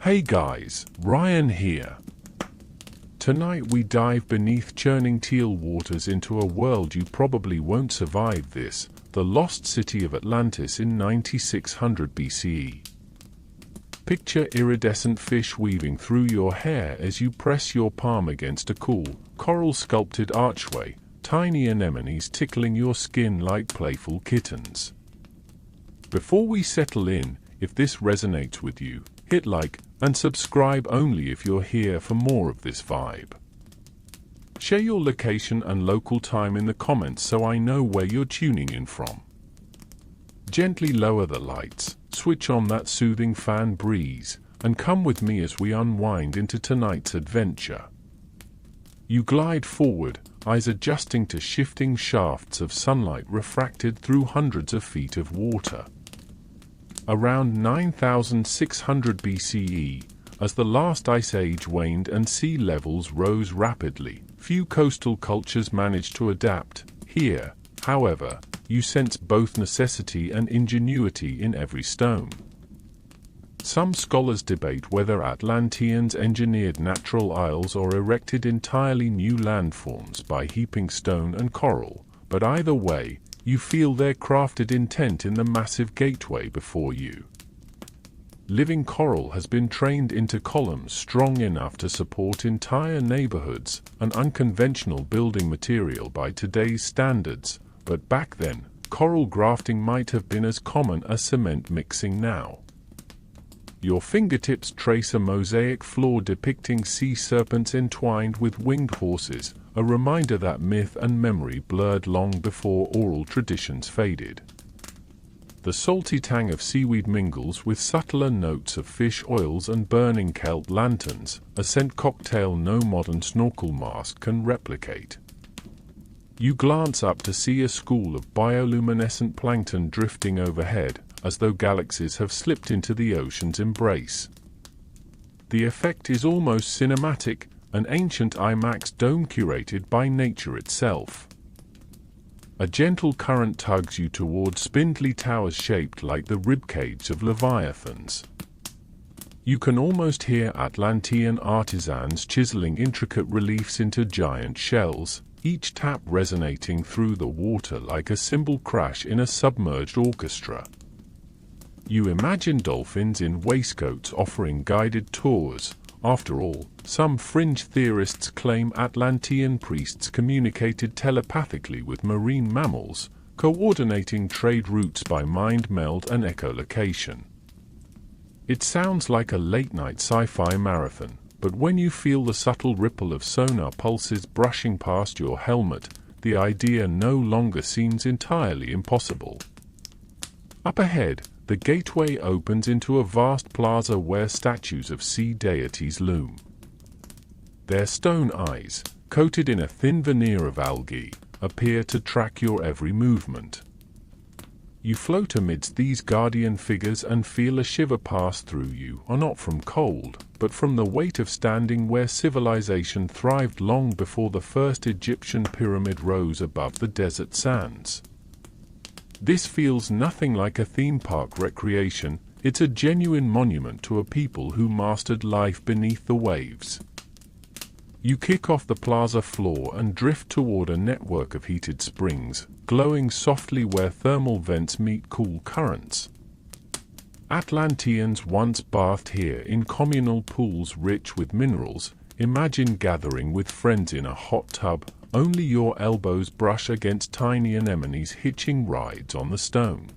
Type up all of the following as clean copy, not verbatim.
Hey guys, Ryan here. Tonight we dive beneath churning teal waters into a world you probably won't survive this, the lost city of Atlantis in 9600 BCE. Picture iridescent fish weaving through your hair as you press your palm against a cool, coral-sculpted archway, tiny anemones tickling your skin like playful kittens. Before we settle in, if this resonates with you, hit like and subscribe only if you're here for more of this vibe. Share your location and local time in the comments so I know where you're tuning in from. Gently lower the lights, switch on that soothing fan breeze, and come with me as we unwind into tonight's adventure. You glide forward, eyes adjusting to shifting shafts of sunlight refracted through hundreds of feet of water. Around 9600 BCE, as the last ice age waned and sea levels rose rapidly, few coastal cultures managed to adapt. Here, however, you sense both necessity and ingenuity in every stone. Some scholars debate whether Atlanteans engineered natural isles or erected entirely new landforms by heaping stone and coral, but either way, you feel their crafted intent in the massive gateway before you. Living coral has been trained into columns strong enough to support entire neighborhoods, an unconventional building material by today's standards, but back then, coral grafting might have been as common as cement mixing now. Your fingertips trace a mosaic floor depicting sea serpents entwined with winged horses, a reminder that myth and memory blurred long before oral traditions faded. The salty tang of seaweed mingles with subtler notes of fish oils and burning kelp lanterns, a scent cocktail no modern snorkel mask can replicate. You glance up to see a school of bioluminescent plankton drifting overhead, as though galaxies have slipped into the ocean's embrace. The effect is almost cinematic, an ancient IMAX dome curated by nature itself. A gentle current tugs you toward spindly towers shaped like the ribcage of leviathans. You can almost hear Atlantean artisans chiseling intricate reliefs into giant shells, each tap resonating through the water like a cymbal crash in a submerged orchestra. You imagine dolphins in waistcoats offering guided tours. After all, some fringe theorists claim Atlantean priests communicated telepathically with marine mammals, coordinating trade routes by mind meld and echolocation. It sounds like a late-night sci-fi marathon, but when you feel the subtle ripple of sonar pulses brushing past your helmet, the idea no longer seems entirely impossible. Up ahead, the gateway opens into a vast plaza where statues of sea deities loom. Their stone eyes, coated in a thin veneer of algae, appear to track your every movement. You float amidst these guardian figures and feel a shiver pass through you, not from cold, but from the weight of standing where civilization thrived long before the first Egyptian pyramid rose above the desert sands. This feels nothing like a theme park recreation, it's a genuine monument to a people who mastered life beneath the waves. You kick off the plaza floor and drift toward a network of heated springs, glowing softly where thermal vents meet cool currents. Atlanteans once bathed here in communal pools rich with minerals. Imagine gathering with friends in a hot tub, only your elbows brush against tiny anemones hitching rides on the stone.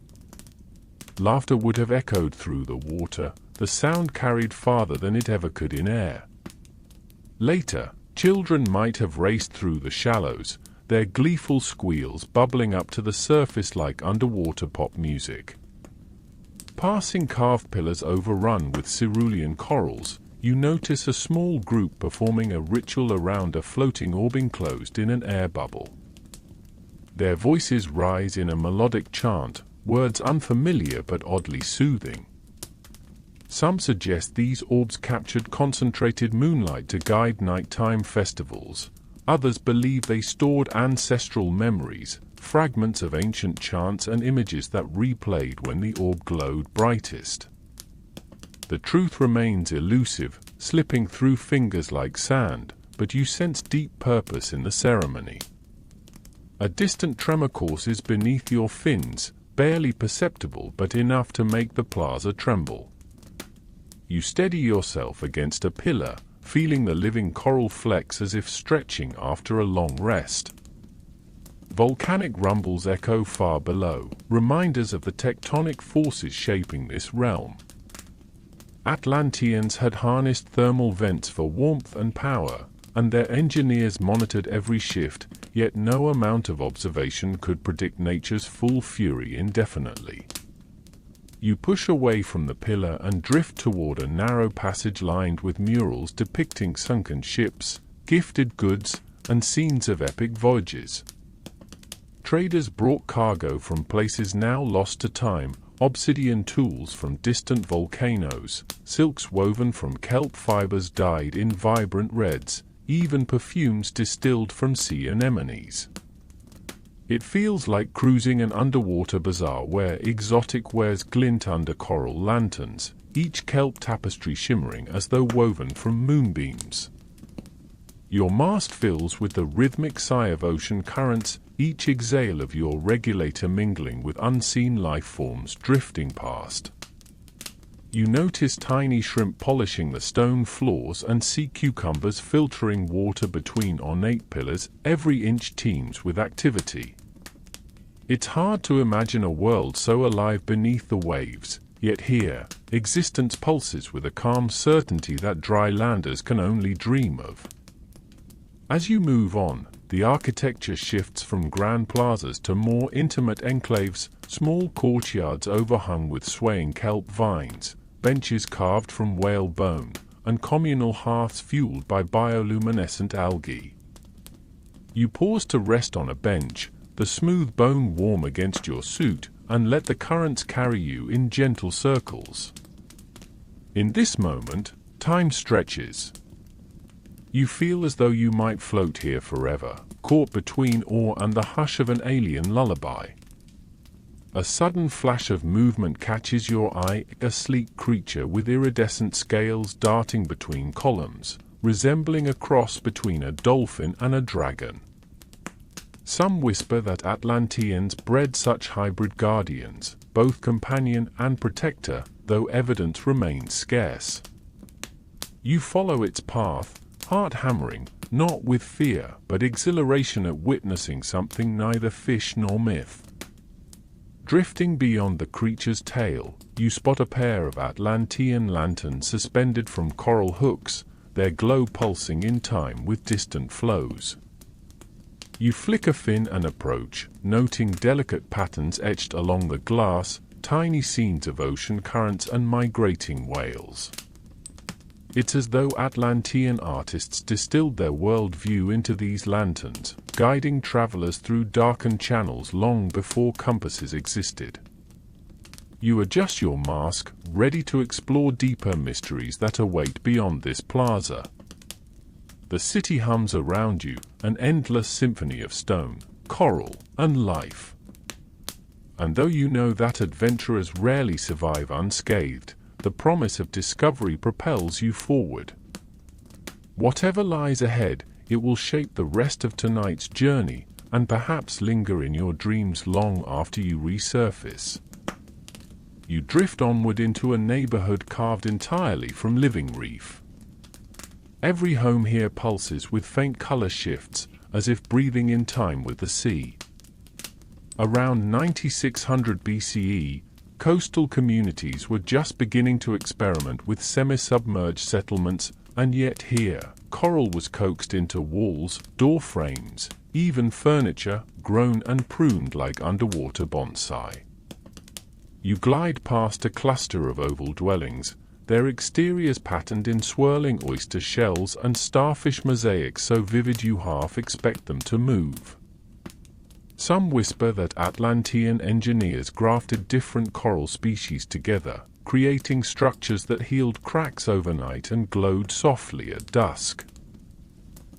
Laughter would have echoed through the water, the sound carried farther than it ever could in air. Later, children might have raced through the shallows, their gleeful squeals bubbling up to the surface like underwater pop music. Passing carved pillars overrun with cerulean corals, you notice a small group performing a ritual around a floating orb enclosed in an air bubble. Their voices rise in a melodic chant, words unfamiliar but oddly soothing. Some suggest these orbs captured concentrated moonlight to guide nighttime festivals. Others believe they stored ancestral memories, fragments of ancient chants and images that replayed when the orb glowed brightest. The truth remains elusive, slipping through fingers like sand, but you sense deep purpose in the ceremony. A distant tremor courses beneath your fins, barely perceptible but enough to make the plaza tremble. You steady yourself against a pillar, feeling the living coral flex as if stretching after a long rest. Volcanic rumbles echo far below, reminders of the tectonic forces shaping this realm. Atlanteans had harnessed thermal vents for warmth and power, and their engineers monitored every shift, yet no amount of observation could predict nature's full fury indefinitely. You push away from the pillar and drift toward a narrow passage lined with murals depicting sunken ships, gifted goods, and scenes of epic voyages. Traders brought cargo from places now lost to time, obsidian tools from distant volcanoes, silks woven from kelp fibers dyed in vibrant reds, even perfumes distilled from sea anemones. It feels like cruising an underwater bazaar where exotic wares glint under coral lanterns, each kelp tapestry shimmering as though woven from moonbeams. Your mast fills with the rhythmic sigh of ocean currents, each exhale of your regulator mingling with unseen life forms drifting past. You notice tiny shrimp polishing the stone floors and sea cucumbers filtering water between ornate pillars, every inch teems with activity. It's hard to imagine a world so alive beneath the waves, yet here, existence pulses with a calm certainty that dry landers can only dream of. As you move on, the architecture shifts from grand plazas to more intimate enclaves, small courtyards overhung with swaying kelp vines, benches carved from whale bone, and communal hearths fueled by bioluminescent algae. You pause to rest on a bench, the smooth bone warm against your suit, and let the currents carry you in gentle circles. In this moment, time stretches. You feel as though you might float here forever, caught between awe and the hush of an alien lullaby. A sudden flash of movement catches your eye, a sleek creature with iridescent scales darting between columns, resembling a cross between a dolphin and a dragon. Some whisper that Atlanteans bred such hybrid guardians, both companion and protector, though evidence remains scarce. You follow its path, heart hammering, not with fear but exhilaration at witnessing something neither fish nor myth. Drifting beyond the creature's tail, you spot a pair of Atlantean lanterns suspended from coral hooks, their glow pulsing in time with distant flows. You flick a fin and approach, noting delicate patterns etched along the glass, tiny scenes of ocean currents and migrating whales. It's as though Atlantean artists distilled their world-view into these lanterns, guiding travelers through darkened channels long before compasses existed. You adjust your mask, ready to explore deeper mysteries that await beyond this plaza. The city hums around you, an endless symphony of stone, coral, and life. And though you know that adventurers rarely survive unscathed, the promise of discovery propels you forward. Whatever lies ahead, it will shape the rest of tonight's journey, and perhaps linger in your dreams long after you resurface. You drift onward into a neighborhood carved entirely from living reef. Every home here pulses with faint color shifts, as if breathing in time with the sea. Around 9600 BCE, coastal communities were just beginning to experiment with semi-submerged settlements, and yet here, coral was coaxed into walls, door frames, even furniture, grown and pruned like underwater bonsai. You glide past a cluster of oval dwellings, their exteriors patterned in swirling oyster shells and starfish mosaics so vivid you half expect them to move. Some whisper that Atlantean engineers grafted different coral species together, creating structures that healed cracks overnight and glowed softly at dusk.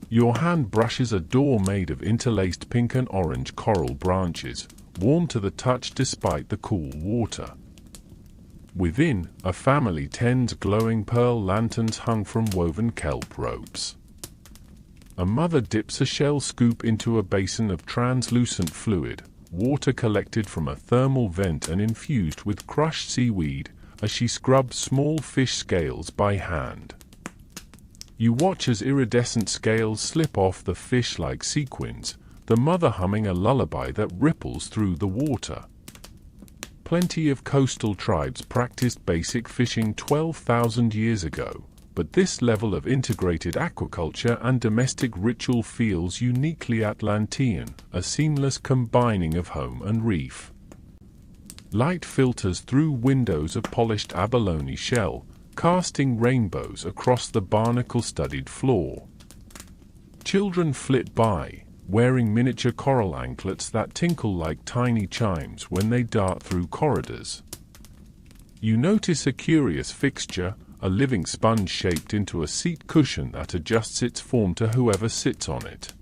Your hand brushes a door made of interlaced pink and orange coral branches, warm to the touch despite the cool water. Within, a family tends glowing pearl lanterns hung from woven kelp ropes. A mother dips a shell scoop into a basin of translucent fluid, water collected from a thermal vent and infused with crushed seaweed, as she scrubs small fish scales by hand. You watch as iridescent scales slip off the fish like sequins, the mother humming a lullaby that ripples through the water. Plenty of coastal tribes practiced basic fishing 12,000 years ago, but this level of integrated aquaculture and domestic ritual feels uniquely Atlantean, a seamless combining of home and reef. Light filters through windows of polished abalone shell, casting rainbows across the barnacle-studded floor. Children flit by, wearing miniature coral anklets that tinkle like tiny chimes when they dart through corridors. You notice a curious fixture, a living sponge shaped into a seat cushion that adjusts its form to whoever sits on it.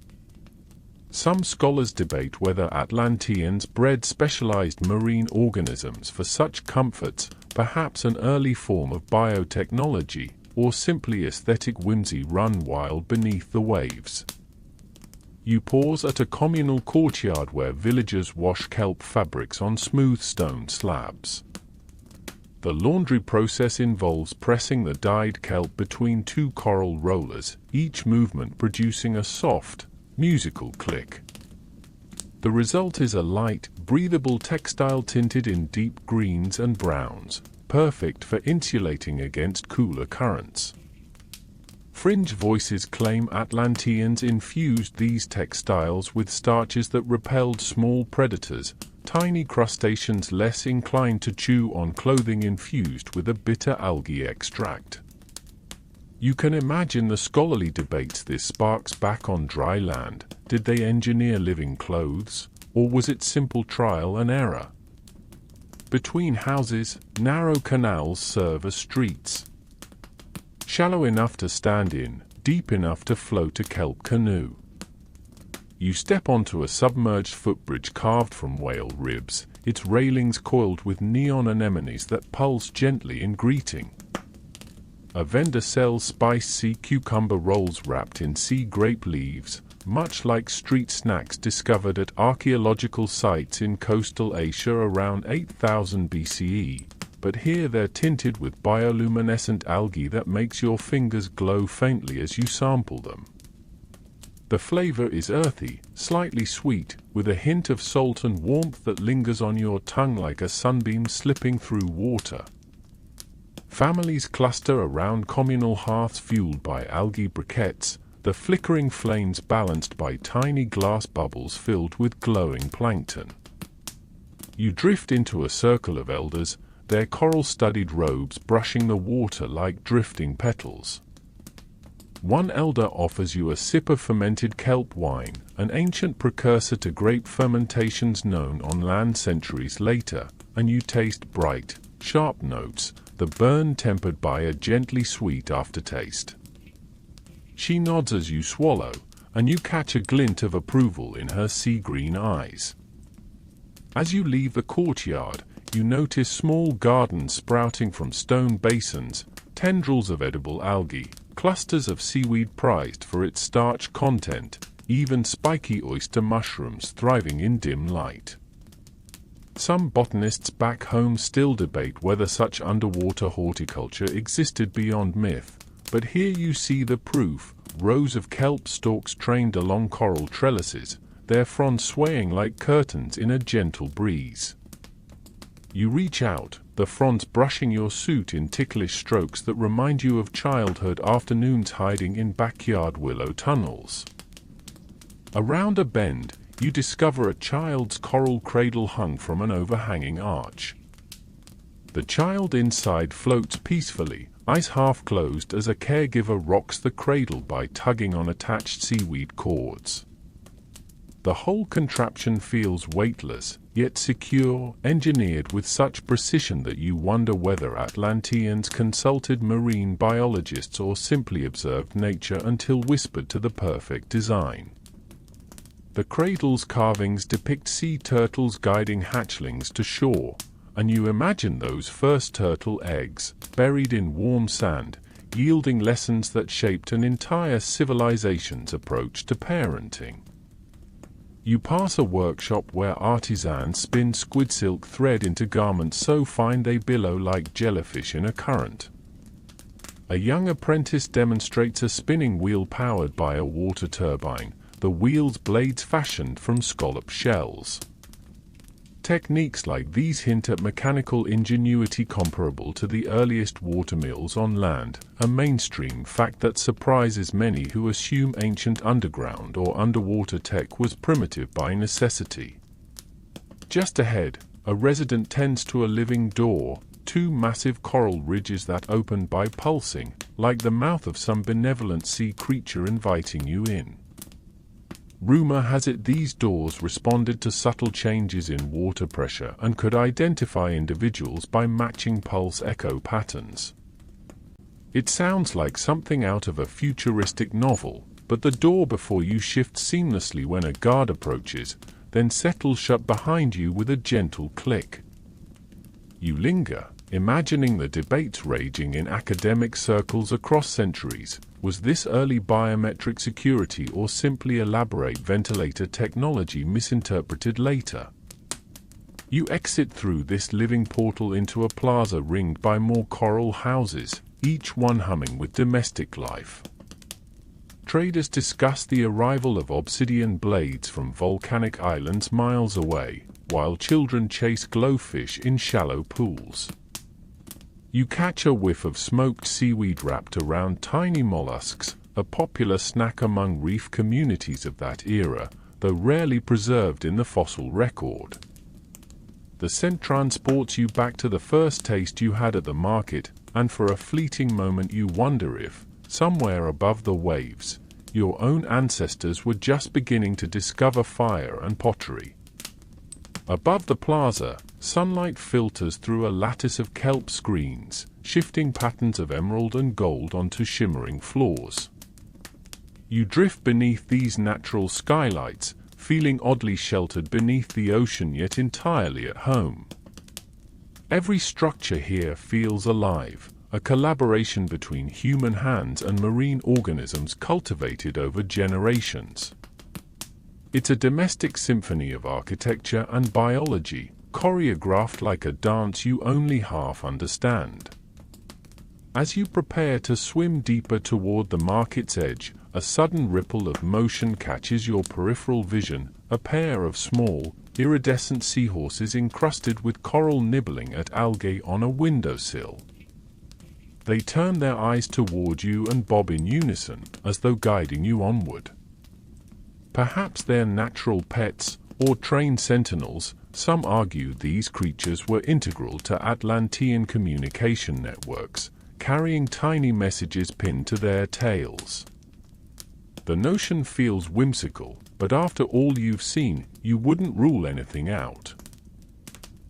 Some scholars debate whether Atlanteans bred specialized marine organisms for such comforts, perhaps an early form of biotechnology, or simply aesthetic whimsy run wild beneath the waves. You pause at a communal courtyard where villagers wash kelp fabrics on smooth stone slabs. The laundry process involves pressing the dyed kelp between two coral rollers, each movement producing a soft, musical click. The result is a light, breathable textile tinted in deep greens and browns, perfect for insulating against cooler currents. Fringe voices claim Atlanteans infused these textiles with starches that repelled small predators, tiny crustaceans less inclined to chew on clothing infused with a bitter algae extract. You can imagine the scholarly debates this sparks back on dry land. Did they engineer living clothes, or was it simple trial and error? Between houses, narrow canals serve as streets. Shallow enough to stand in, deep enough to float a kelp canoe. You step onto a submerged footbridge carved from whale ribs, its railings coiled with neon anemones that pulse gently in greeting. A vendor sells spiced sea cucumber rolls wrapped in sea grape leaves, much like street snacks discovered at archaeological sites in coastal Asia around 8000 BCE, but here they're tinted with bioluminescent algae that makes your fingers glow faintly as you sample them. The flavor is earthy, slightly sweet, with a hint of salt and warmth that lingers on your tongue like a sunbeam slipping through water. Families cluster around communal hearths fueled by algae briquettes, the flickering flames balanced by tiny glass bubbles filled with glowing plankton. You drift into a circle of elders, their coral-studded robes brushing the water like drifting petals. One elder offers you a sip of fermented kelp wine, an ancient precursor to grape fermentations known on land centuries later, and you taste bright, sharp notes, the burn tempered by a gently sweet aftertaste. She nods as you swallow, and you catch a glint of approval in her sea-green eyes. As you leave the courtyard, you notice small gardens sprouting from stone basins, tendrils of edible algae, clusters of seaweed prized for its starch content, even spiky oyster mushrooms thriving in dim light. Some botanists back home still debate whether such underwater horticulture existed beyond myth, but here you see the proof, rows of kelp stalks trained along coral trellises, their fronds swaying like curtains in a gentle breeze. You reach out, the fronds brushing your suit in ticklish strokes that remind you of childhood afternoons hiding in backyard willow tunnels. Around a bend, you discover a child's coral cradle hung from an overhanging arch. The child inside floats peacefully, eyes half closed as a caregiver rocks the cradle by tugging on attached seaweed cords. The whole contraption feels weightless, yet secure, engineered with such precision that you wonder whether Atlanteans consulted marine biologists or simply observed nature until whispered to the perfect design. The cradle's carvings depict sea turtles guiding hatchlings to shore, and you imagine those first turtle eggs, buried in warm sand, yielding lessons that shaped an entire civilization's approach to parenting. You pass a workshop where artisans spin squid silk thread into garments so fine they billow like jellyfish in a current. A young apprentice demonstrates a spinning wheel powered by a water turbine, the wheel's blades fashioned from scallop shells. Techniques like these hint at mechanical ingenuity comparable to the earliest watermills on land, a mainstream fact that surprises many who assume ancient underground or underwater tech was primitive by necessity. Just ahead, a resident tends to a living door, two massive coral ridges that open by pulsing, like the mouth of some benevolent sea creature inviting you in. Rumor has it these doors responded to subtle changes in water pressure and could identify individuals by matching pulse echo patterns. It sounds like something out of a futuristic novel, but the door before you shifts seamlessly when a guard approaches, then settles shut behind you with a gentle click. You linger, imagining the debates raging in academic circles across centuries. Was this early biometric security or simply elaborate ventilator technology misinterpreted later? You exit through this living portal into a plaza ringed by more coral houses, each one humming with domestic life. Traders discuss the arrival of obsidian blades from volcanic islands miles away, while children chase glowfish in shallow pools. You catch a whiff of smoked seaweed wrapped around tiny mollusks, a popular snack among reef communities of that era, though rarely preserved in the fossil record. The scent transports you back to the first taste you had at the market, and for a fleeting moment you wonder if, somewhere above the waves, your own ancestors were just beginning to discover fire and pottery. Above the plaza, sunlight filters through a lattice of kelp screens, shifting patterns of emerald and gold onto shimmering floors. You drift beneath these natural skylights, feeling oddly sheltered beneath the ocean yet entirely at home. Every structure here feels alive, a collaboration between human hands and marine organisms cultivated over generations. It's a domestic symphony of architecture and biology, choreographed like a dance you only half understand. As you prepare to swim deeper toward the market's edge, a sudden ripple of motion catches your peripheral vision, a pair of small, iridescent seahorses encrusted with coral nibbling at algae on a windowsill. They turn their eyes toward you and bob in unison, as though guiding you onward. Perhaps they're natural pets, or trained sentinels. Some argue these creatures were integral to Atlantean communication networks, carrying tiny messages pinned to their tails. The notion feels whimsical, but after all you've seen, you wouldn't rule anything out.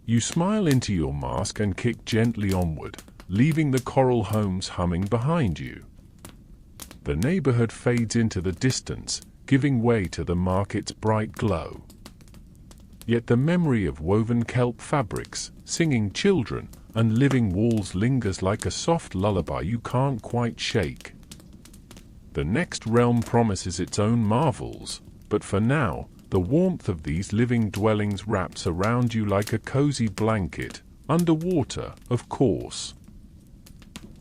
You smile into your mask and kick gently onward, leaving the coral homes humming behind you. The neighborhood fades into the distance, giving way to the market's bright glow. Yet the memory of woven kelp fabrics, singing children, and living walls lingers like a soft lullaby you can't quite shake. The next realm promises its own marvels, but for now, the warmth of these living dwellings wraps around you like a cozy blanket, underwater, of course.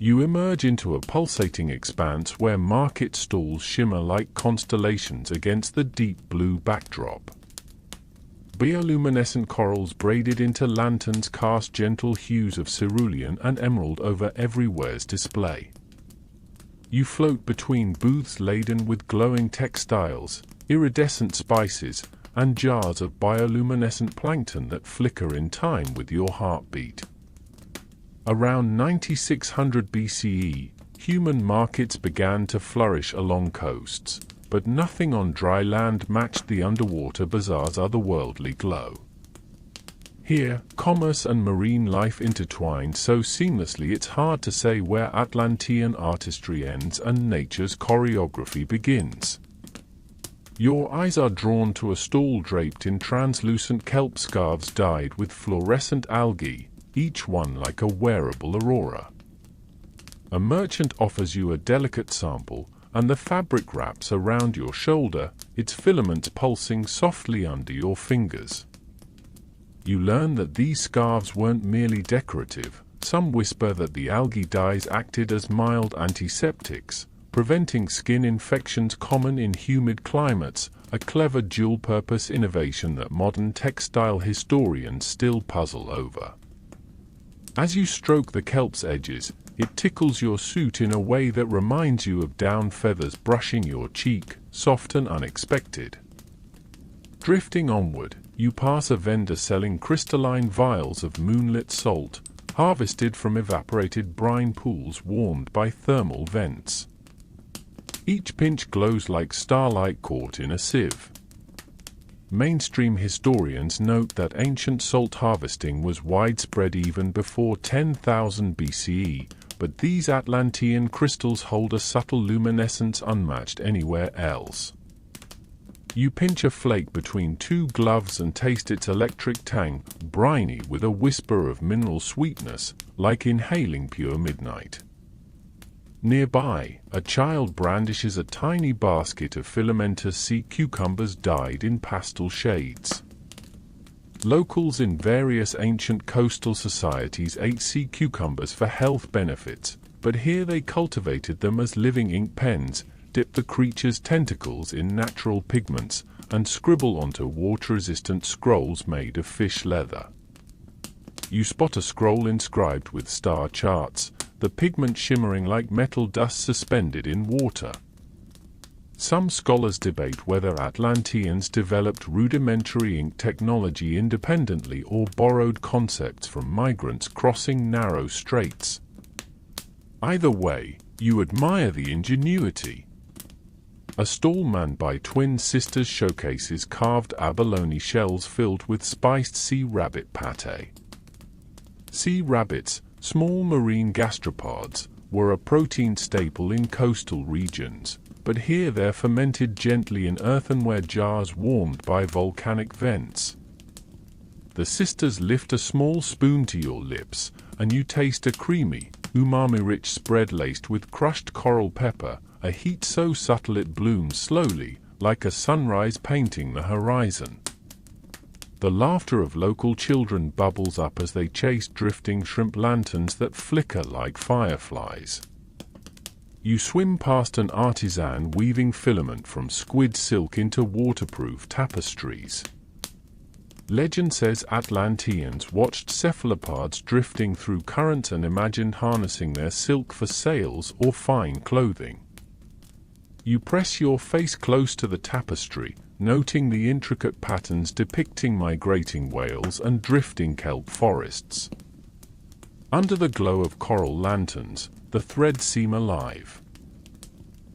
You emerge into a pulsating expanse where market stalls shimmer like constellations against the deep blue backdrop. Bioluminescent corals braided into lanterns cast gentle hues of cerulean and emerald over every wares display. You float between booths laden with glowing textiles, iridescent spices, and jars of bioluminescent plankton that flicker in time with your heartbeat. Around 9600 BCE, human markets began to flourish along coasts, but nothing on dry land matched the underwater bazaar's otherworldly glow. Here, commerce and marine life intertwined so seamlessly it's hard to say where Atlantean artistry ends and nature's choreography begins. Your eyes are drawn to a stall draped in translucent kelp scarves dyed with fluorescent algae, each one like a wearable aurora. A merchant offers you a delicate sample, and the fabric wraps around your shoulder, its filaments pulsing softly under your fingers. You learn that these scarves weren't merely decorative. Some whisper that the algae dyes acted as mild antiseptics, preventing skin infections common in humid climates, a clever dual-purpose innovation that modern textile historians still puzzle over. As you stroke the kelp's edges, it tickles your suit in a way that reminds you of down feathers brushing your cheek, soft and unexpected. Drifting onward, you pass a vendor selling crystalline vials of moonlit salt, harvested from evaporated brine pools warmed by thermal vents. Each pinch glows like starlight caught in a sieve. Mainstream historians note that ancient salt harvesting was widespread even before 10,000 BCE, but these Atlantean crystals hold a subtle luminescence unmatched anywhere else. You pinch a flake between two gloves and taste its electric tang, briny with a whisper of mineral sweetness, like inhaling pure midnight. Nearby, a child brandishes a tiny basket of filamentous sea cucumbers dyed in pastel shades. Locals in various ancient coastal societies ate sea cucumbers for health benefits, but here they cultivated them as living ink pens, dip the creature's tentacles in natural pigments, and scribble onto water-resistant scrolls made of fish leather. You spot a scroll inscribed with star charts, the pigment shimmering like metal dust suspended in water. Some scholars debate whether Atlanteans developed rudimentary ink technology independently or borrowed concepts from migrants crossing narrow straits. Either way, you admire the ingenuity. A stall manned by twin sisters showcases carved abalone shells filled with spiced sea rabbit pâté. Sea rabbits, small marine gastropods, were a protein staple in coastal regions, but here they're fermented gently in earthenware jars warmed by volcanic vents. The sisters lift a small spoon to your lips, and you taste a creamy, umami-rich spread laced with crushed coral pepper, a heat so subtle it blooms slowly, like a sunrise painting the horizon. The laughter of local children bubbles up as they chase drifting shrimp lanterns that flicker like fireflies. You swim past an artisan weaving filament from squid silk into waterproof tapestries. Legend says Atlanteans watched cephalopods drifting through currents and imagined harnessing their silk for sails or fine clothing. You press your face close to the tapestry, noting the intricate patterns depicting migrating whales and drifting kelp forests. Under the glow of coral lanterns, the threads seem alive.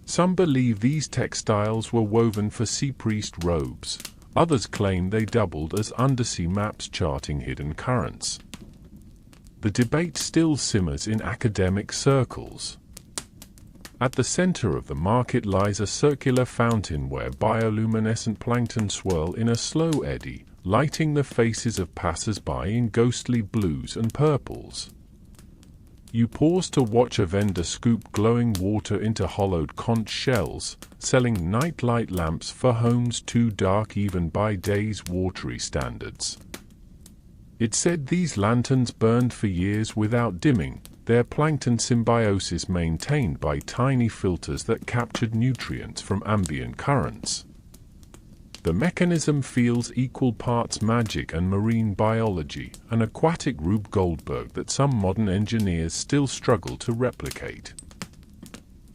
Some believe these textiles were woven for sea priest robes. Others claim they doubled as undersea maps charting hidden currents. The debate still simmers in academic circles. At the center of the market lies a circular fountain where bioluminescent plankton swirl in a slow eddy, lighting the faces of passers-by in ghostly blues and purples. You pause to watch a vendor scoop glowing water into hollowed conch shells, selling nightlight lamps for homes too dark even by day's watery standards. It said these lanterns burned for years without dimming, their plankton symbiosis maintained by tiny filters that captured nutrients from ambient currents. The mechanism feels equal parts magic and marine biology, an aquatic Rube Goldberg that some modern engineers still struggle to replicate.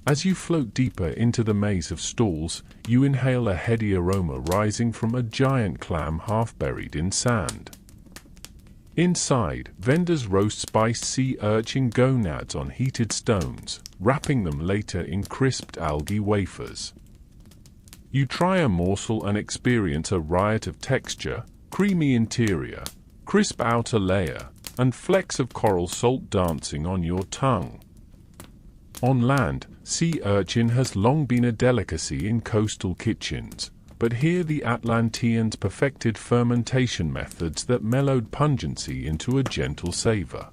As you float deeper into the maze of stalls, you inhale a heady aroma rising from a giant clam half buried in sand. Inside, vendors roast spiced sea urchin gonads on heated stones, wrapping them later in crisped algae wafers. You try a morsel and experience a riot of texture, creamy interior, crisp outer layer, and flecks of coral salt dancing on your tongue. On land, sea urchin has long been a delicacy in coastal kitchens, but here the Atlanteans perfected fermentation methods that mellowed pungency into a gentle savor.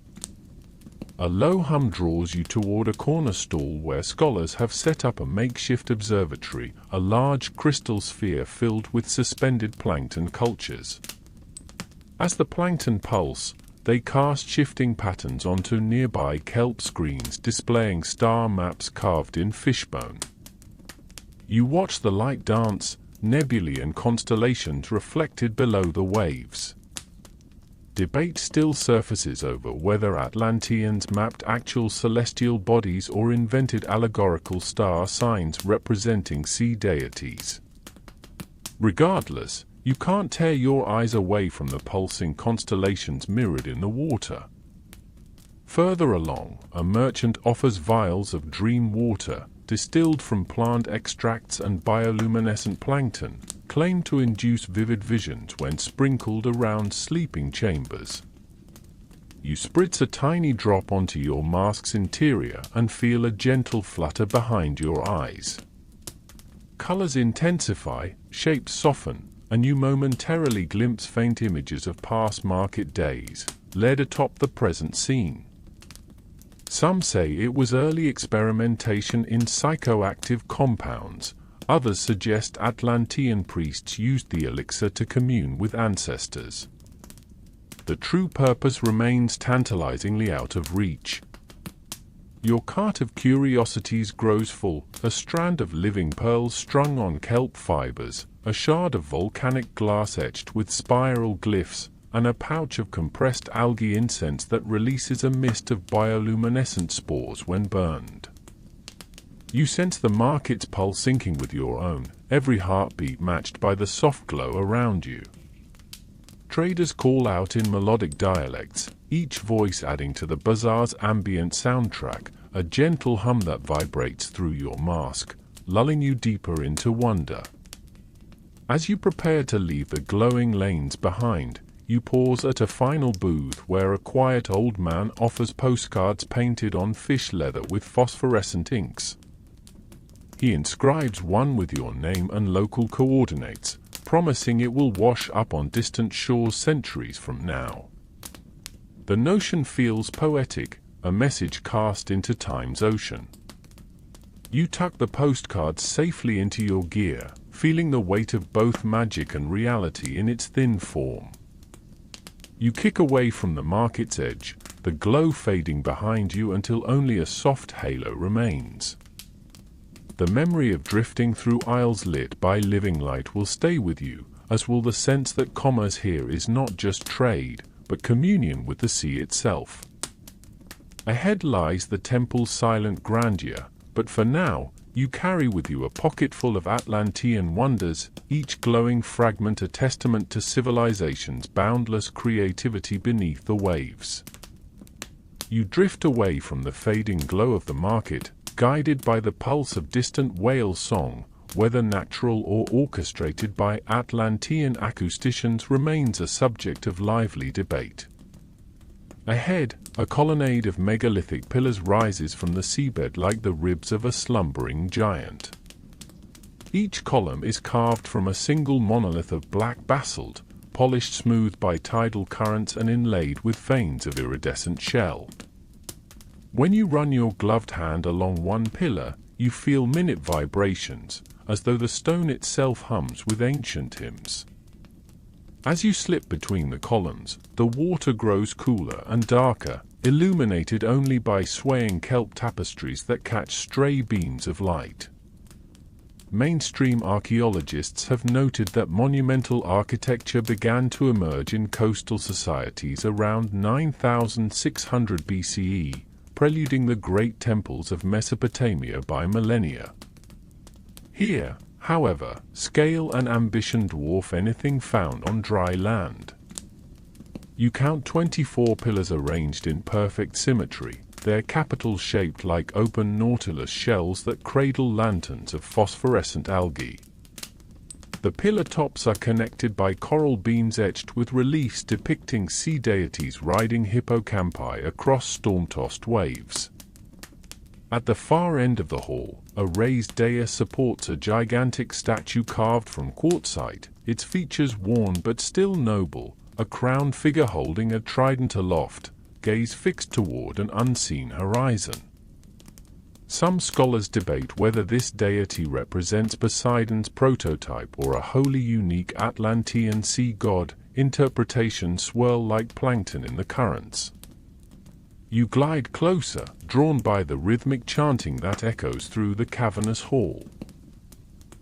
A low hum draws you toward a corner stall where scholars have set up a makeshift observatory, a large crystal sphere filled with suspended plankton cultures. As the plankton pulse, they cast shifting patterns onto nearby kelp screens displaying star maps carved in fishbone. You watch the light dance, nebulae and constellations reflected below the waves. Debate still surfaces over whether Atlanteans mapped actual celestial bodies or invented allegorical star signs representing sea deities. Regardless, you can't tear your eyes away from the pulsing constellations mirrored in the water. Further along, a merchant offers vials of dream water, distilled from plant extracts and bioluminescent plankton, claimed to induce vivid visions when sprinkled around sleeping chambers. You spritz a tiny drop onto your mask's interior and feel a gentle flutter behind your eyes. Colors intensify, shapes soften, and you momentarily glimpse faint images of past market days, led atop the present scene. Some say it was early experimentation in psychoactive compounds. Others suggest Atlantean priests used the elixir to commune with ancestors. The true purpose remains tantalizingly out of reach. Your cart of curiosities grows full, a strand of living pearls strung on kelp fibers, a shard of volcanic glass etched with spiral glyphs, and a pouch of compressed algae incense that releases a mist of bioluminescent spores when burned. You sense the market's pulse syncing with your own, every heartbeat matched by the soft glow around you. Traders call out in melodic dialects, each voice adding to the bazaar's ambient soundtrack, a gentle hum that vibrates through your mask, lulling you deeper into wonder. As you prepare to leave the glowing lanes behind, you pause at a final booth where a quiet old man offers postcards painted on fish leather with phosphorescent inks. He inscribes one with your name and local coordinates, promising it will wash up on distant shores centuries from now. The notion feels poetic, a message cast into time's ocean. You tuck the postcards safely into your gear, feeling the weight of both magic and reality in its thin form. You kick away from the market's edge, the glow fading behind you until only a soft halo remains. The memory of drifting through aisles lit by living light will stay with you, as will the sense that commerce here is not just trade, but communion with the sea itself. Ahead lies the temple's silent grandeur, but for now, you carry with you a pocketful of Atlantean wonders, each glowing fragment a testament to civilization's boundless creativity beneath the waves. You drift away from the fading glow of the market, guided by the pulse of distant whale song, whether natural or orchestrated by Atlantean acousticians remains a subject of lively debate. Ahead, a colonnade of megalithic pillars rises from the seabed like the ribs of a slumbering giant. Each column is carved from a single monolith of black basalt, polished smooth by tidal currents and inlaid with veins of iridescent shell. When you run your gloved hand along one pillar, you feel minute vibrations, as though the stone itself hums with ancient hymns. As you slip between the columns, the water grows cooler and darker, illuminated only by swaying kelp tapestries that catch stray beams of light. Mainstream archaeologists have noted that monumental architecture began to emerge in coastal societies around 9600 BCE, preluding the great temples of Mesopotamia by millennia. Here, however, scale and ambition dwarf anything found on dry land. You count 24 pillars arranged in perfect symmetry, their capitals shaped like open nautilus shells that cradle lanterns of phosphorescent algae. The pillar tops are connected by coral beams etched with reliefs depicting sea deities riding hippocampi across storm-tossed waves. At the far end of the hall, a raised dais supports a gigantic statue carved from quartzite, its features worn but still noble, a crowned figure holding a trident aloft, gaze fixed toward an unseen horizon. Some scholars debate whether this deity represents Poseidon's prototype or a wholly unique Atlantean sea god. Interpretations swirl like plankton in the currents. You glide closer, drawn by the rhythmic chanting that echoes through the cavernous hall.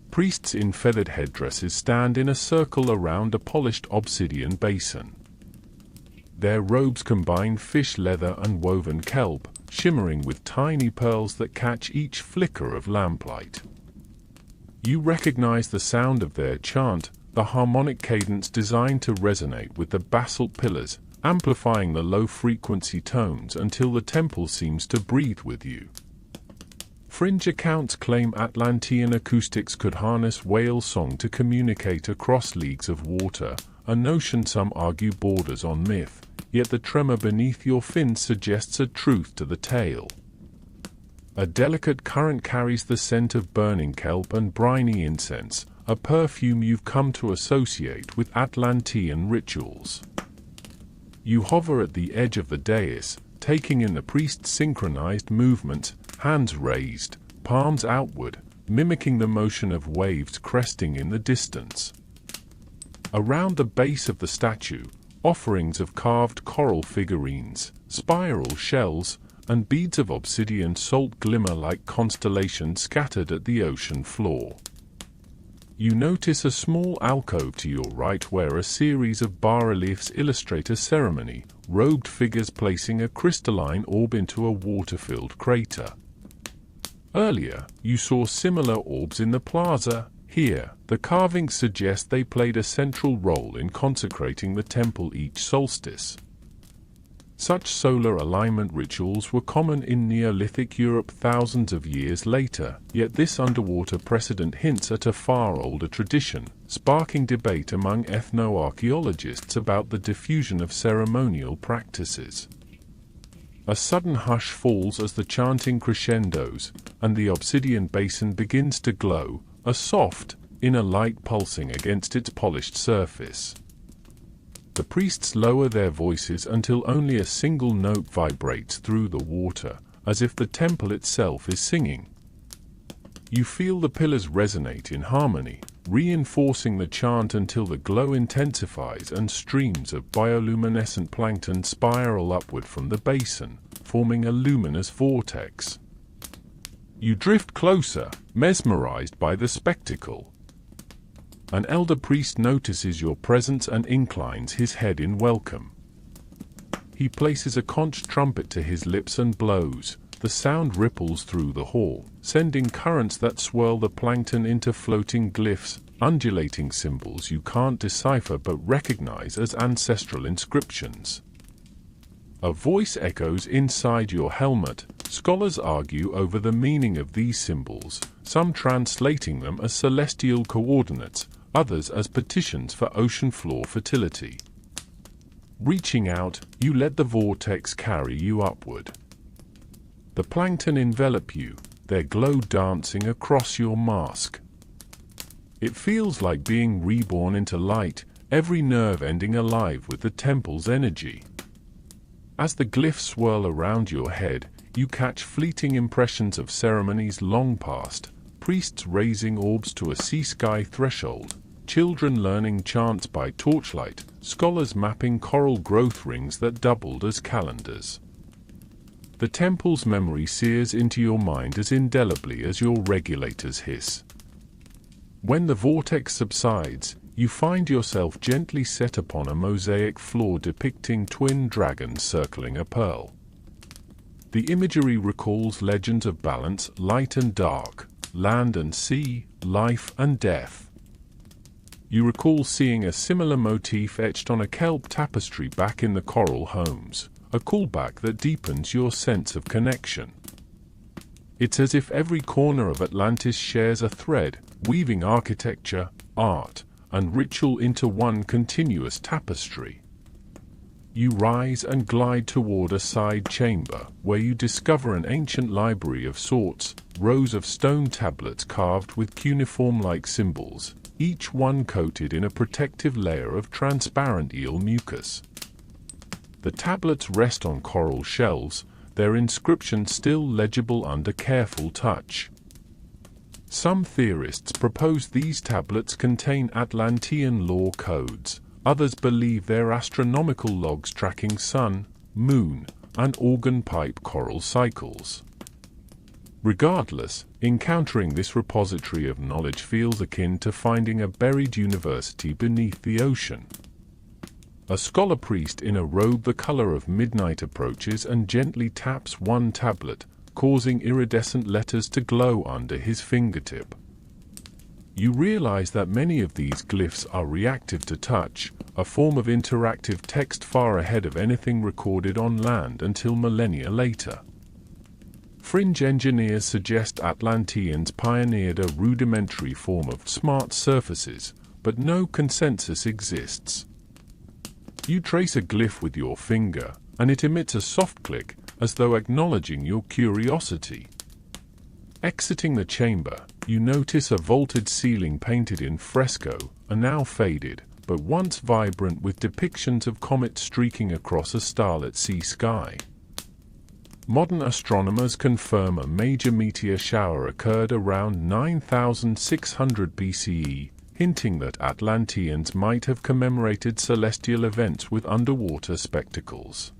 Priests in feathered headdresses stand in a circle around a polished obsidian basin. Their robes combine fish leather and woven kelp, shimmering with tiny pearls that catch each flicker of lamplight. You recognize the sound of their chant, the harmonic cadence designed to resonate with the basalt pillars, amplifying the low-frequency tones until the temple seems to breathe with you. Fringe accounts claim Atlantean acoustics could harness whale song to communicate across leagues of water, a notion some argue borders on myth, yet the tremor beneath your fins suggests a truth to the tale. A delicate current carries the scent of burning kelp and briny incense, a perfume you've come to associate with Atlantean rituals. You hover at the edge of the dais, taking in the priest's synchronized movements, hands raised, palms outward, mimicking the motion of waves cresting in the distance. Around the base of the statue, offerings of carved coral figurines, spiral shells, and beads of obsidian salt glimmer like constellations scattered at the ocean floor. You notice a small alcove to your right where a series of bas-reliefs illustrate a ceremony, robed figures placing a crystalline orb into a water-filled crater. Earlier, you saw similar orbs in the plaza. Here, the carvings suggest they played a central role in consecrating the temple each solstice. Such solar alignment rituals were common in Neolithic Europe thousands of years later, yet this underwater precedent hints at a far older tradition, sparking debate among ethnoarchaeologists about the diffusion of ceremonial practices. A sudden hush falls as the chanting crescendos, and the obsidian basin begins to glow, a soft, inner light pulsing against its polished surface. The priests lower their voices until only a single note vibrates through the water, as if the temple itself is singing. You feel the pillars resonate in harmony, reinforcing the chant until the glow intensifies and streams of bioluminescent plankton spiral upward from the basin, forming a luminous vortex. You drift closer, mesmerized by the spectacle. An elder priest notices your presence and inclines his head in welcome. He places a conch trumpet to his lips and blows. The sound ripples through the hall, sending currents that swirl the plankton into floating glyphs, undulating symbols you can't decipher but recognize as ancestral inscriptions. A voice echoes inside your helmet. Scholars argue over the meaning of these symbols, some translating them as celestial coordinates, others as petitions for ocean floor fertility. Reaching out, you let the vortex carry you upward. The plankton envelop you, their glow dancing across your mask. It feels like being reborn into light, every nerve ending alive with the temple's energy. As the glyphs swirl around your head, you catch fleeting impressions of ceremonies long past, priests raising orbs to a sea-sky threshold, children learning chants by torchlight, scholars mapping coral growth rings that doubled as calendars. The temple's memory sears into your mind as indelibly as your regulators hiss. When the vortex subsides, you find yourself gently set upon a mosaic floor depicting twin dragons circling a pearl. The imagery recalls legends of balance, light and dark, land and sea, life and death. You recall seeing a similar motif etched on a kelp tapestry back in the coral homes, a callback that deepens your sense of connection. It's as if every corner of Atlantis shares a thread, weaving architecture, art, and ritual into one continuous tapestry. You rise and glide toward a side chamber, where you discover an ancient library of sorts, rows of stone tablets carved with cuneiform-like symbols, each one coated in a protective layer of transparent eel mucus. The tablets rest on coral shelves, their inscription still legible under careful touch. Some theorists propose these tablets contain Atlantean law codes. Others believe they're astronomical logs tracking sun, moon, and organ pipe coral cycles. Regardless, encountering this repository of knowledge feels akin to finding a buried university beneath the ocean. A scholar priest in a robe the color of midnight approaches and gently taps one tablet, causing iridescent letters to glow under his fingertip. You realize that many of these glyphs are reactive to touch, a form of interactive text far ahead of anything recorded on land until millennia later. Fringe engineers suggest Atlanteans pioneered a rudimentary form of smart surfaces, but no consensus exists. You trace a glyph with your finger, and it emits a soft click, as though acknowledging your curiosity. Exiting the chamber, you notice a vaulted ceiling painted in fresco, a now faded, but once vibrant with depictions of comets streaking across a starlit sea sky. Modern astronomers confirm a major meteor shower occurred around 9600 BCE, hinting that Atlanteans might have commemorated celestial events with underwater spectacles.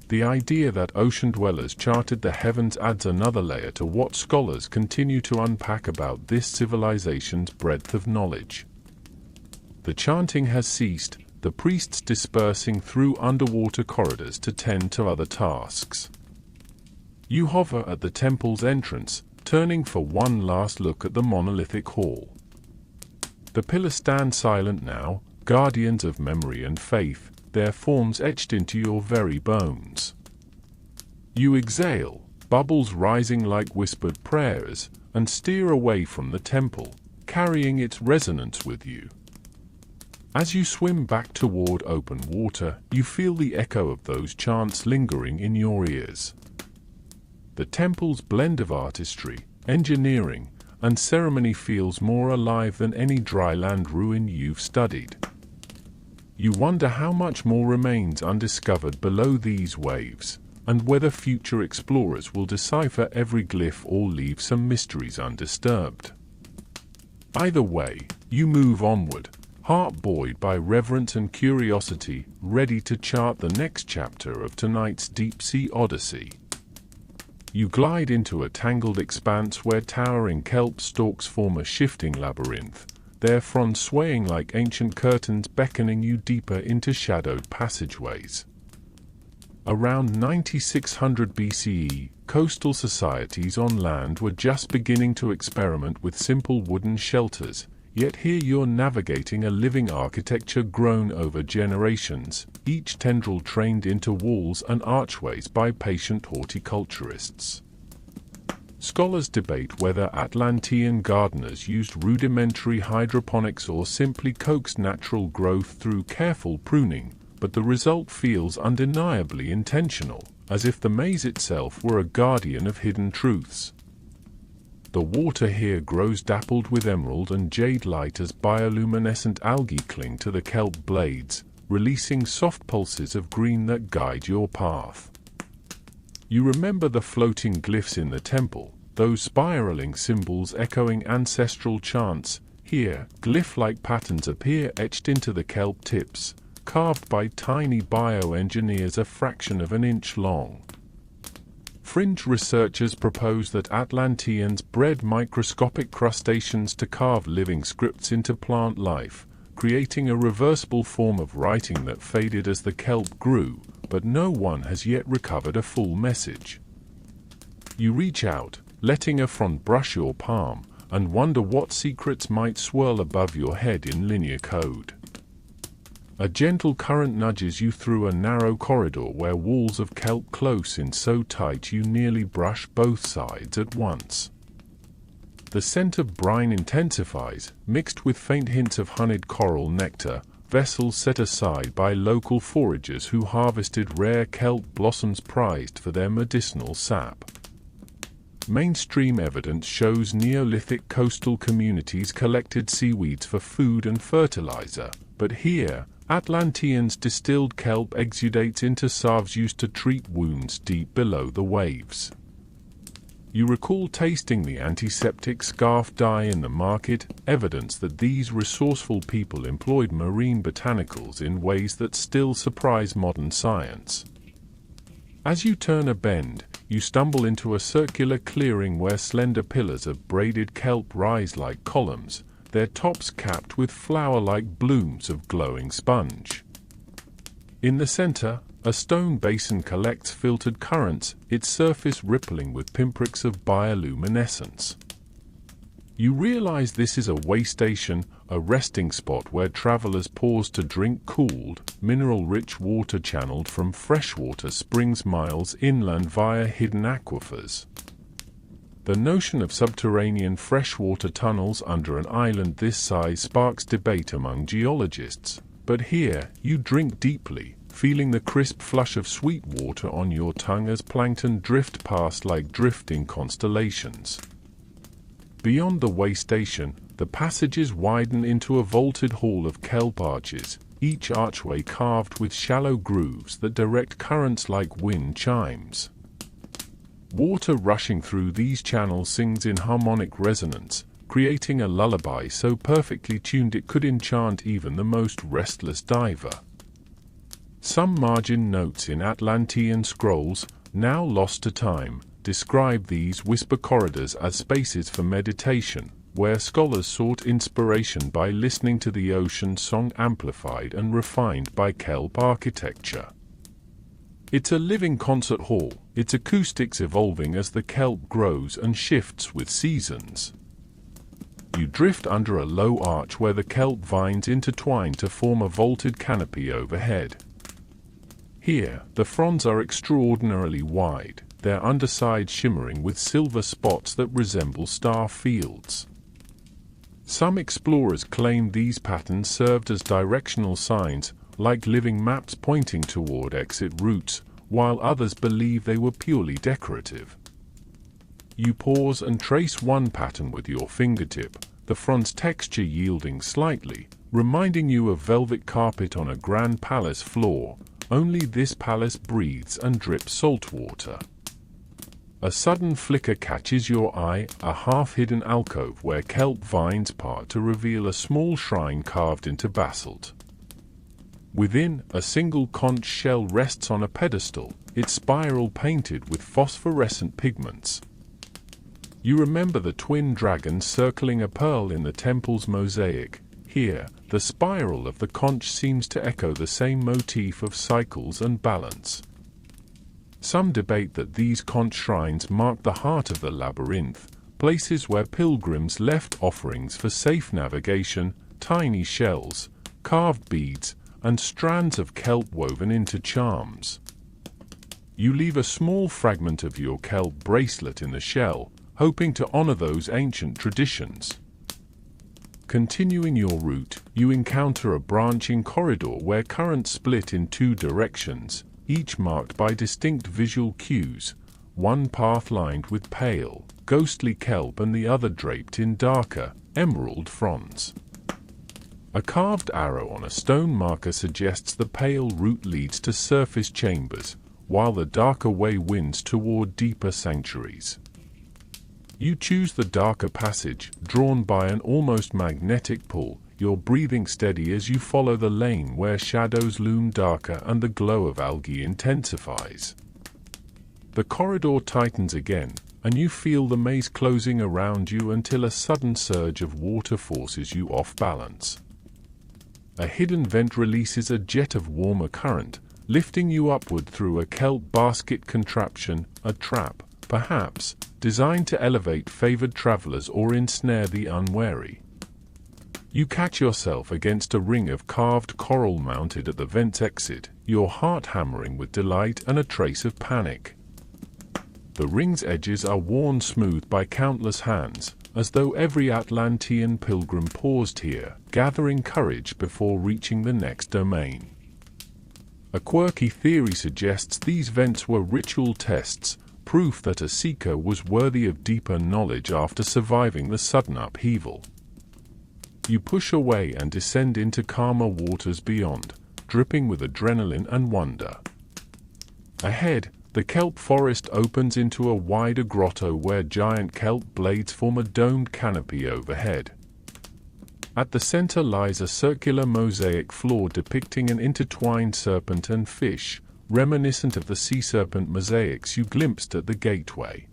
The idea that ocean dwellers charted the heavens adds another layer to what scholars continue to unpack about this civilization's breadth of knowledge. The chanting has ceased, the priests dispersing through underwater corridors to tend to other tasks. You hover at the temple's entrance, turning for one last look at the monolithic hall. The pillars stand silent now, guardians of memory and faith, their forms etched into your very bones. You exhale, bubbles rising like whispered prayers, and steer away from the temple, carrying its resonance with you. As you swim back toward open water, you feel the echo of those chants lingering in your ears. The temple's blend of artistry, engineering, and ceremony feels more alive than any dryland ruin you've studied. You wonder how much more remains undiscovered below these waves, and whether future explorers will decipher every glyph or leave some mysteries undisturbed. Either way, you move onward, heart buoyed by reverence and curiosity, ready to chart the next chapter of tonight's deep-sea odyssey. You glide into a tangled expanse where towering kelp stalks form a shifting labyrinth, their fronds swaying like ancient curtains beckoning you deeper into shadowed passageways. Around 9600 BCE, coastal societies on land were just beginning to experiment with simple wooden shelters, yet here you're navigating a living architecture grown over generations, each tendril trained into walls and archways by patient horticulturists. Scholars debate whether Atlantean gardeners used rudimentary hydroponics or simply coaxed natural growth through careful pruning, but the result feels undeniably intentional, as if the maze itself were a guardian of hidden truths. The water here grows dappled with emerald and jade light as bioluminescent algae cling to the kelp blades, releasing soft pulses of green that guide your path. You remember the floating glyphs in the temple, those spiraling symbols echoing ancestral chants. Here, glyph-like patterns appear etched into the kelp tips, carved by tiny bioengineers a fraction of an inch long. Fringe researchers propose that Atlanteans bred microscopic crustaceans to carve living scripts into plant life, creating a reversible form of writing that faded as the kelp grew, but no one has yet recovered a full message. You reach out, letting a frond brush your palm, and wonder what secrets might swirl above your head in linear code. A gentle current nudges you through a narrow corridor where walls of kelp close in so tight you nearly brush both sides at once. The scent of brine intensifies, mixed with faint hints of honeyed coral nectar, vessels set aside by local foragers who harvested rare kelp blossoms prized for their medicinal sap. Mainstream evidence shows Neolithic coastal communities collected seaweeds for food and fertilizer, but here, Atlanteans distilled kelp exudates into salves used to treat wounds deep below the waves. You recall tasting the antiseptic scarf dye in the market, evidence that these resourceful people employed marine botanicals in ways that still surprise modern science. As you turn a bend, you stumble into a circular clearing where slender pillars of braided kelp rise like columns, their tops capped with flower-like blooms of glowing sponge. In the center, a stone basin collects filtered currents, its surface rippling with pinpricks of bioluminescence. You realize this is a way station, a resting spot where travelers pause to drink cooled, mineral-rich water channeled from freshwater springs miles inland via hidden aquifers. The notion of subterranean freshwater tunnels under an island this size sparks debate among geologists, but here you drink deeply, feeling the crisp flush of sweet water on your tongue as plankton drift past like drifting constellations. Beyond the way station, the passages widen into a vaulted hall of kelp arches, each archway carved with shallow grooves that direct currents like wind chimes. Water rushing through these channels sings in harmonic resonance, creating a lullaby so perfectly tuned it could enchant even the most restless diver. Some margin notes in Atlantean scrolls, now lost to time, describe these whisper corridors as spaces for meditation, where scholars sought inspiration by listening to the ocean song amplified and refined by kelp architecture. It's a living concert hall, its acoustics evolving as the kelp grows and shifts with seasons. You drift under a low arch where the kelp vines intertwine to form a vaulted canopy overhead. Here, the fronds are extraordinarily wide, their underside shimmering with silver spots that resemble star fields. Some explorers claim these patterns served as directional signs, like living maps pointing toward exit routes, while others believe they were purely decorative. You pause and trace one pattern with your fingertip, the front's texture yielding slightly, reminding you of velvet carpet on a grand palace floor, only this palace breathes and drips salt water. A sudden flicker catches your eye, a half-hidden alcove where kelp vines part to reveal a small shrine carved into basalt. Within, a single conch shell rests on a pedestal, its spiral painted with phosphorescent pigments. You remember the twin dragons circling a pearl in the temple's mosaic. Here, the spiral of the conch seems to echo the same motif of cycles and balance. Some debate that these conch shrines mark the heart of the labyrinth, places where pilgrims left offerings for safe navigation, tiny shells, carved beads, and strands of kelp woven into charms. You leave a small fragment of your kelp bracelet in the shell, hoping to honor those ancient traditions. Continuing your route, you encounter a branching corridor where currents split in two directions, each marked by distinct visual cues, one path lined with pale, ghostly kelp and the other draped in darker, emerald fronds. A carved arrow on a stone marker suggests the pale route leads to surface chambers, while the darker way winds toward deeper sanctuaries. You choose the darker passage, drawn by an almost magnetic pull, your breathing steady as you follow the lane where shadows loom darker and the glow of algae intensifies. The corridor tightens again, and you feel the maze closing around you until a sudden surge of water forces you off balance. A hidden vent releases a jet of warmer current, lifting you upward through a kelp basket contraption, a trap, perhaps, designed to elevate favored travelers or ensnare the unwary. You catch yourself against a ring of carved coral mounted at the vent's exit, your heart hammering with delight and a trace of panic. The ring's edges are worn smooth by countless hands, as though every Atlantean pilgrim paused here, gathering courage before reaching the next domain. A quirky theory suggests these vents were ritual tests, proof that a seeker was worthy of deeper knowledge after surviving the sudden upheaval. You push away and descend into calmer waters beyond, dripping with adrenaline and wonder. Ahead, the kelp forest opens into a wider grotto where giant kelp blades form a domed canopy overhead. At the center lies a circular mosaic floor depicting an intertwined serpent and fish, reminiscent of the sea serpent mosaics you glimpsed at the gateway.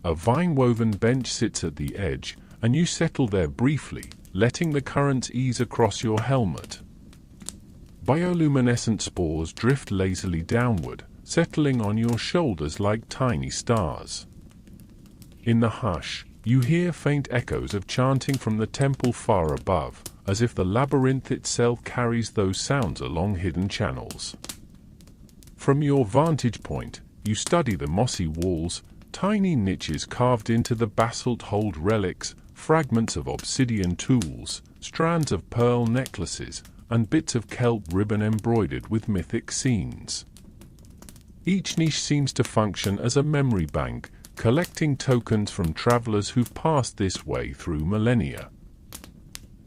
A vine-woven bench sits at the edge, and you settle there briefly, letting the currents ease across your helmet. Bioluminescent spores drift lazily downward, settling on your shoulders like tiny stars. In the hush, you hear faint echoes of chanting from the temple far above, as if the labyrinth itself carries those sounds along hidden channels. From your vantage point, you study the mossy walls, tiny niches carved into the basalt hold relics, fragments of obsidian tools, strands of pearl necklaces, and bits of kelp ribbon embroidered with mythic scenes. Each niche seems to function as a memory bank, collecting tokens from travelers who've passed this way through millennia.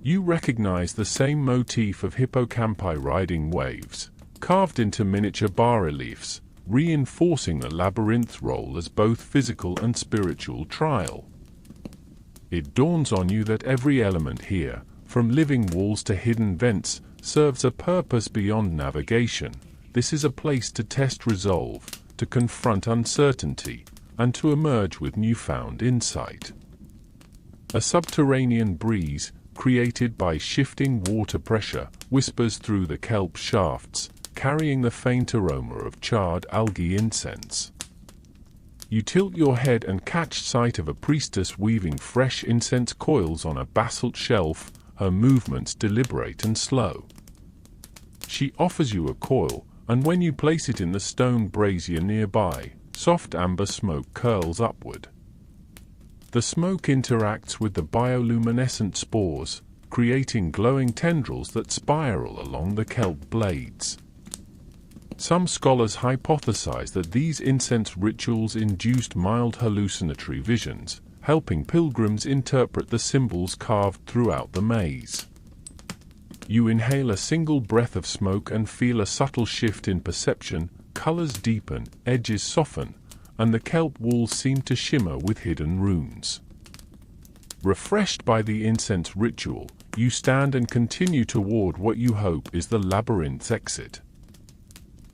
You recognize the same motif of hippocampi riding waves, carved into miniature bas-reliefs, reinforcing the labyrinth's role as both physical and spiritual trial. It dawns on you that every element here, from living walls to hidden vents, serves a purpose beyond navigation. This is a place to test resolve, to confront uncertainty, and to emerge with newfound insight. A subterranean breeze, created by shifting water pressure, whispers through the kelp shafts, carrying the faint aroma of charred algae incense. You tilt your head and catch sight of a priestess weaving fresh incense coils on a basalt shelf, her movements deliberate and slow. She offers you a coil, and when you place it in the stone brazier nearby, soft amber smoke curls upward. The smoke interacts with the bioluminescent spores, creating glowing tendrils that spiral along the kelp blades. Some scholars hypothesize that these incense rituals induced mild hallucinatory visions, helping pilgrims interpret the symbols carved throughout the maze. You inhale a single breath of smoke and feel a subtle shift in perception. Colors deepen, edges soften, and the kelp walls seem to shimmer with hidden runes. Refreshed by the incense ritual, you stand and continue toward what you hope is the labyrinth's exit.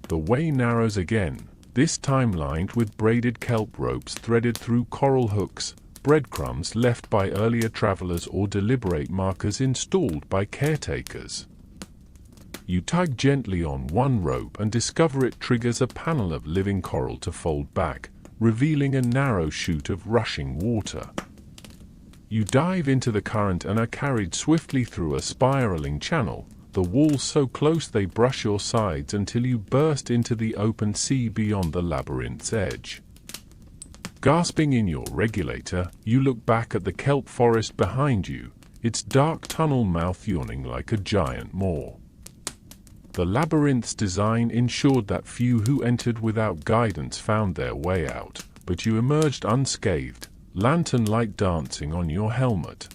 The way narrows again, this time lined with braided kelp ropes threaded through coral hooks, breadcrumbs left by earlier travelers or deliberate markers installed by caretakers. You tug gently on one rope and discover it triggers a panel of living coral to fold back, revealing a narrow chute of rushing water. You dive into the current and are carried swiftly through a spiraling channel, the walls so close they brush your sides until you burst into the open sea beyond the labyrinth's edge. Gasping in your regulator, you look back at the kelp forest behind you, its dark tunnel mouth yawning like a giant maw. The labyrinth's design ensured that few who entered without guidance found their way out, but you emerged unscathed, lantern light dancing on your helmet.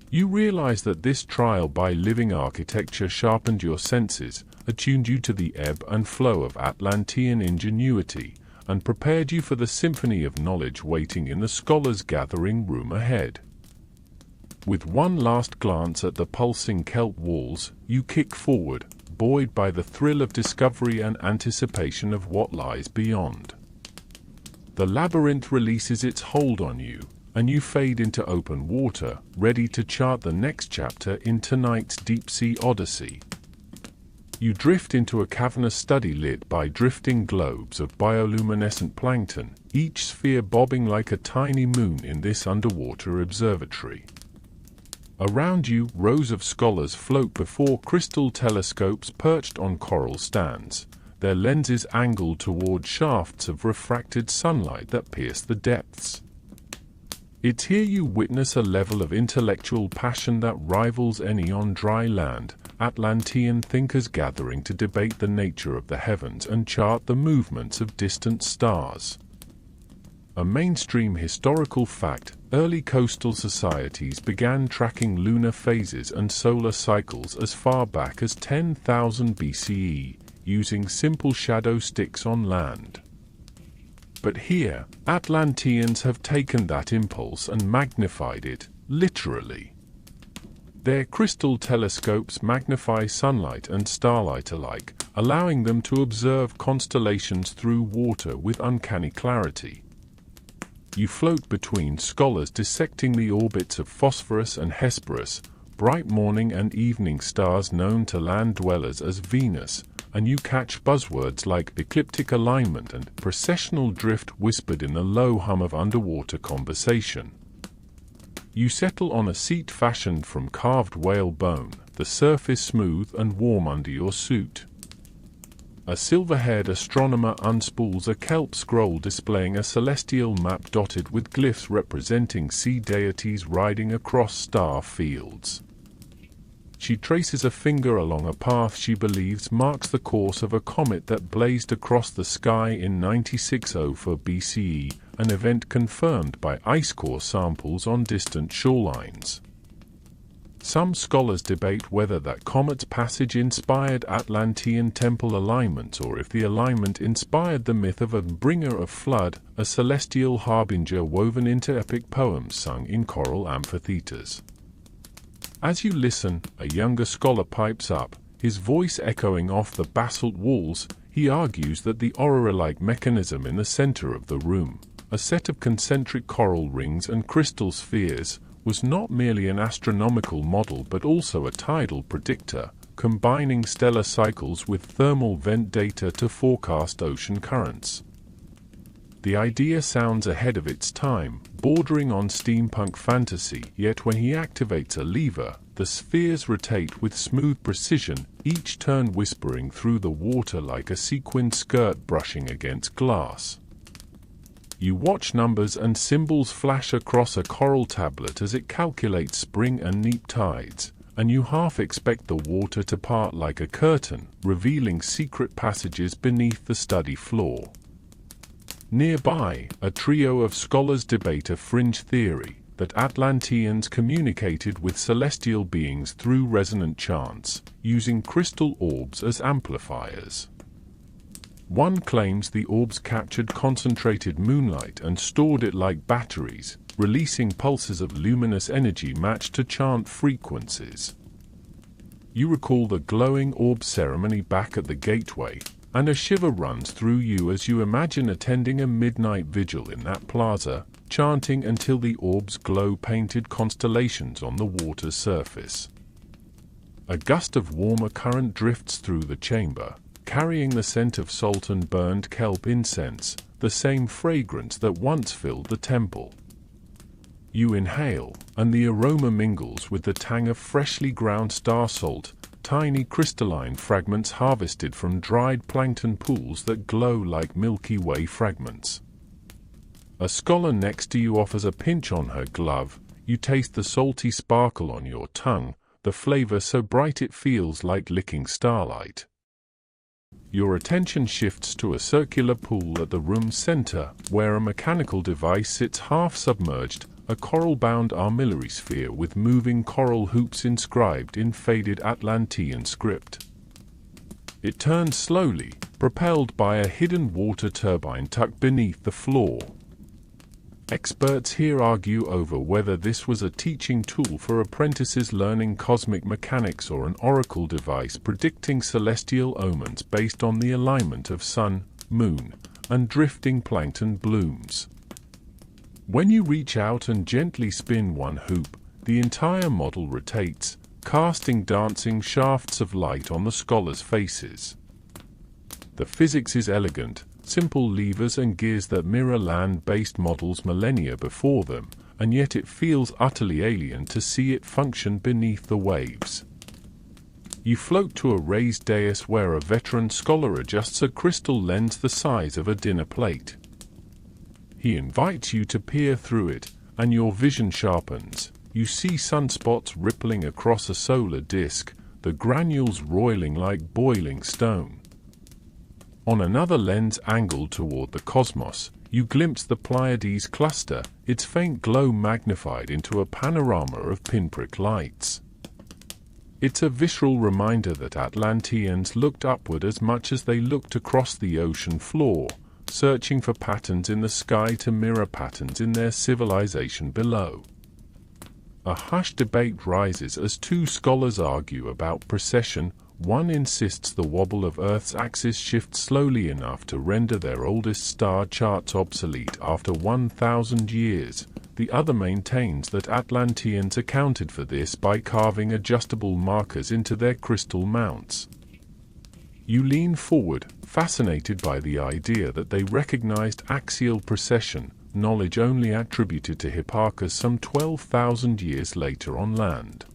You realize that this trial by living architecture sharpened your senses, attuned you to the ebb and flow of Atlantean ingenuity, and prepared you for the symphony of knowledge waiting in the scholars' gathering room ahead. With one last glance at the pulsing kelp walls, you kick forward, buoyed by the thrill of discovery and anticipation of what lies beyond. The labyrinth releases its hold on you, and you fade into open water, ready to chart the next chapter in tonight's deep-sea odyssey. You drift into a cavernous study lit by drifting globes of bioluminescent plankton, each sphere bobbing like a tiny moon in this underwater observatory. Around you, rows of scholars float before crystal telescopes perched on coral stands, their lenses angled toward shafts of refracted sunlight that pierce the depths. It's here you witness a level of intellectual passion that rivals any on dry land. Atlantean thinkers gathering to debate the nature of the heavens and chart the movements of distant stars. A mainstream historical fact, early coastal societies began tracking lunar phases and solar cycles as far back as 10,000 BCE, using simple shadow sticks on land. But here, Atlanteans have taken that impulse and magnified it, literally. Their crystal telescopes magnify sunlight and starlight alike, allowing them to observe constellations through water with uncanny clarity. You float between scholars dissecting the orbits of Phosphorus and Hesperus, bright morning and evening stars known to land dwellers as Venus, and you catch buzzwords like ecliptic alignment and precessional drift whispered in the low hum of underwater conversation. You settle on a seat fashioned from carved whale bone, the surface smooth and warm under your suit. A silver-haired astronomer unspools a kelp scroll displaying a celestial map dotted with glyphs representing sea deities riding across star fields. She traces a finger along a path she believes marks the course of a comet that blazed across the sky in 9604 BCE, an event confirmed by ice core samples on distant shorelines. Some scholars debate whether that comet's passage inspired Atlantean temple alignments or if the alignment inspired the myth of a bringer of flood, a celestial harbinger woven into epic poems sung in choral amphitheaters. As you listen, a younger scholar pipes up, his voice echoing off the basalt walls. He argues that the aurora-like mechanism in the center of the room, a set of concentric coral rings and crystal spheres, was not merely an astronomical model but also a tidal predictor, combining stellar cycles with thermal vent data to forecast ocean currents. The idea sounds ahead of its time, bordering on steampunk fantasy, yet when he activates a lever, the spheres rotate with smooth precision, each turn whispering through the water like a sequined skirt brushing against glass. You watch numbers and symbols flash across a coral tablet as it calculates spring and neap tides, and you half expect the water to part like a curtain, revealing secret passages beneath the study floor. Nearby, a trio of scholars debate a fringe theory that Atlanteans communicated with celestial beings through resonant chants, using crystal orbs as amplifiers. One claims the orbs captured concentrated moonlight and stored it like batteries, releasing pulses of luminous energy matched to chant frequencies. You recall the glowing orb ceremony back at the gateway, and a shiver runs through you as you imagine attending a midnight vigil in that plaza, chanting until the orbs glow painted constellations on the water's surface. A gust of warmer current drifts through the chamber, carrying the scent of salt and burned kelp incense, the same fragrance that once filled the temple. You inhale, and the aroma mingles with the tang of freshly ground star salt, tiny crystalline fragments harvested from dried plankton pools that glow like Milky Way fragments. A scholar next to you offers a pinch on her glove. You taste the salty sparkle on your tongue, the flavor so bright it feels like licking starlight. Your attention shifts to a circular pool at the room's center, where a mechanical device sits half-submerged, a coral-bound armillary sphere with moving coral hoops inscribed in faded Atlantean script. It turns slowly, propelled by a hidden water turbine tucked beneath the floor. Experts here argue over whether this was a teaching tool for apprentices learning cosmic mechanics or an oracle device predicting celestial omens based on the alignment of sun, moon, and drifting plankton blooms. When you reach out and gently spin one hoop, the entire model rotates, casting dancing shafts of light on the scholars' faces. The physics is elegant, simple levers and gears that mirror land-based models millennia before them, and yet it feels utterly alien to see it function beneath the waves. You float to a raised dais where a veteran scholar adjusts a crystal lens the size of a dinner plate. He invites you to peer through it, and your vision sharpens. You see sunspots rippling across a solar disk, the granules roiling like boiling stone. On another lens angled toward the cosmos, you glimpse the Pleiades cluster, its faint glow magnified into a panorama of pinprick lights. It's a visceral reminder that Atlanteans looked upward as much as they looked across the ocean floor, searching for patterns in the sky to mirror patterns in their civilization below. A hushed debate rises as two scholars argue about precession. One insists the wobble of Earth's axis shifts slowly enough to render their oldest star charts obsolete after 1,000 years. The other maintains that Atlanteans accounted for this by carving adjustable markers into their crystal mounts. You lean forward, fascinated by the idea that they recognized axial precession, knowledge only attributed to Hipparchus some 12,000 years later on land.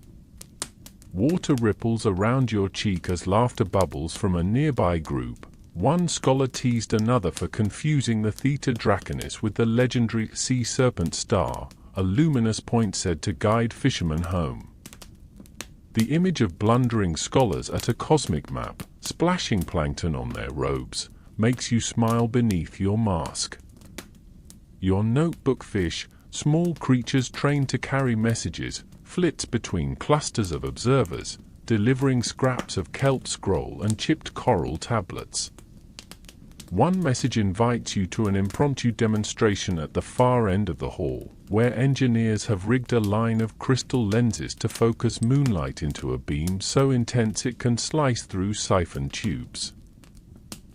Water ripples around your cheek as laughter bubbles from a nearby group. One scholar teased another for confusing the Theta Draconis with the legendary sea serpent star, a luminous point said to guide fishermen home. The image of blundering scholars at a cosmic map, splashing plankton on their robes, makes you smile beneath your mask. Your notebook fish, small creatures trained to carry messages, flits between clusters of observers, delivering scraps of kelp scroll and chipped coral tablets. One message invites you to an impromptu demonstration at the far end of the hall, where engineers have rigged a line of crystal lenses to focus moonlight into a beam so intense it can slice through siphon tubes.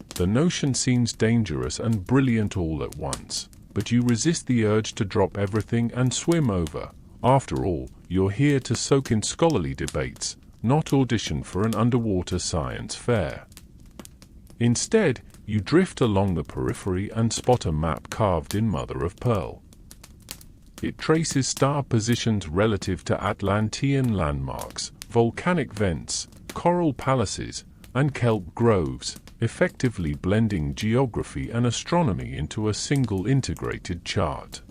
The notion seems dangerous and brilliant all at once, but you resist the urge to drop everything and swim over. After all, you're here to soak in scholarly debates, not audition for an underwater science fair. Instead, you drift along the periphery and spot a map carved in mother-of-pearl. It traces star positions relative to Atlantean landmarks, volcanic vents, coral palaces, and kelp groves, effectively blending geography and astronomy into a single integrated chart.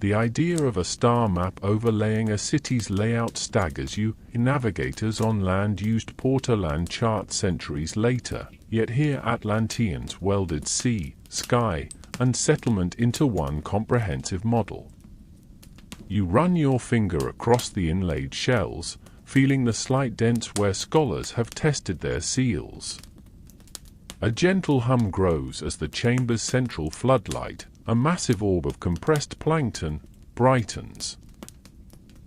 The idea of a star map overlaying a city's layout staggers you. Navigators on land used Portoland charts centuries later, yet here Atlanteans welded sea, sky, and settlement into one comprehensive model. You run your finger across the inlaid shells, feeling the slight dents where scholars have tested their seals. A gentle hum grows as the chamber's central floodlight, a massive orb of compressed plankton, brightens.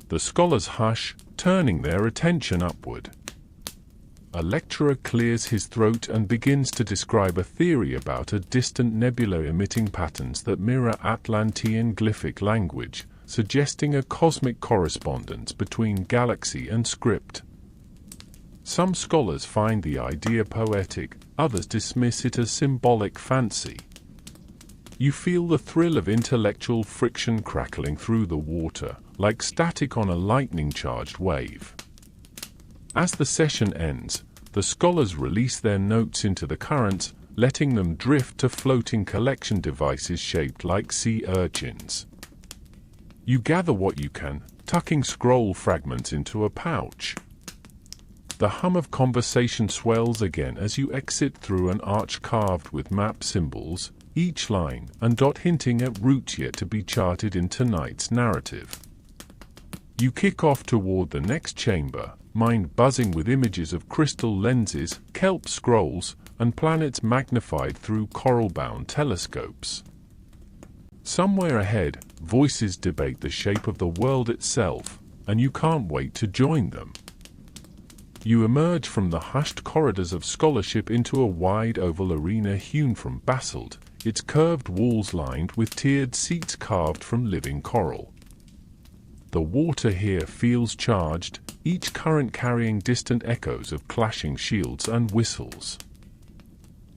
The scholars hush, turning their attention upward. A lecturer clears his throat and begins to describe a theory about a distant nebula emitting patterns that mirror Atlantean glyphic language, suggesting a cosmic correspondence between galaxy and script. Some scholars find the idea poetic, others dismiss it as symbolic fancy. You feel the thrill of intellectual friction crackling through the water, like static on a lightning-charged wave. As the session ends, the scholars release their notes into the currents, letting them drift to floating collection devices shaped like sea urchins. You gather what you can, tucking scroll fragments into a pouch. The hum of conversation swells again as you exit through an arch carved with map symbols, each line and dot hinting at routes yet to be charted in tonight's narrative. You kick off toward the next chamber, mind buzzing with images of crystal lenses, kelp scrolls, and planets magnified through coral-bound telescopes. Somewhere ahead, voices debate the shape of the world itself, and you can't wait to join them. You emerge from the hushed corridors of scholarship into a wide oval arena hewn from basalt, its curved walls lined with tiered seats carved from living coral. The water here feels charged, each current carrying distant echoes of clashing shields and whistles.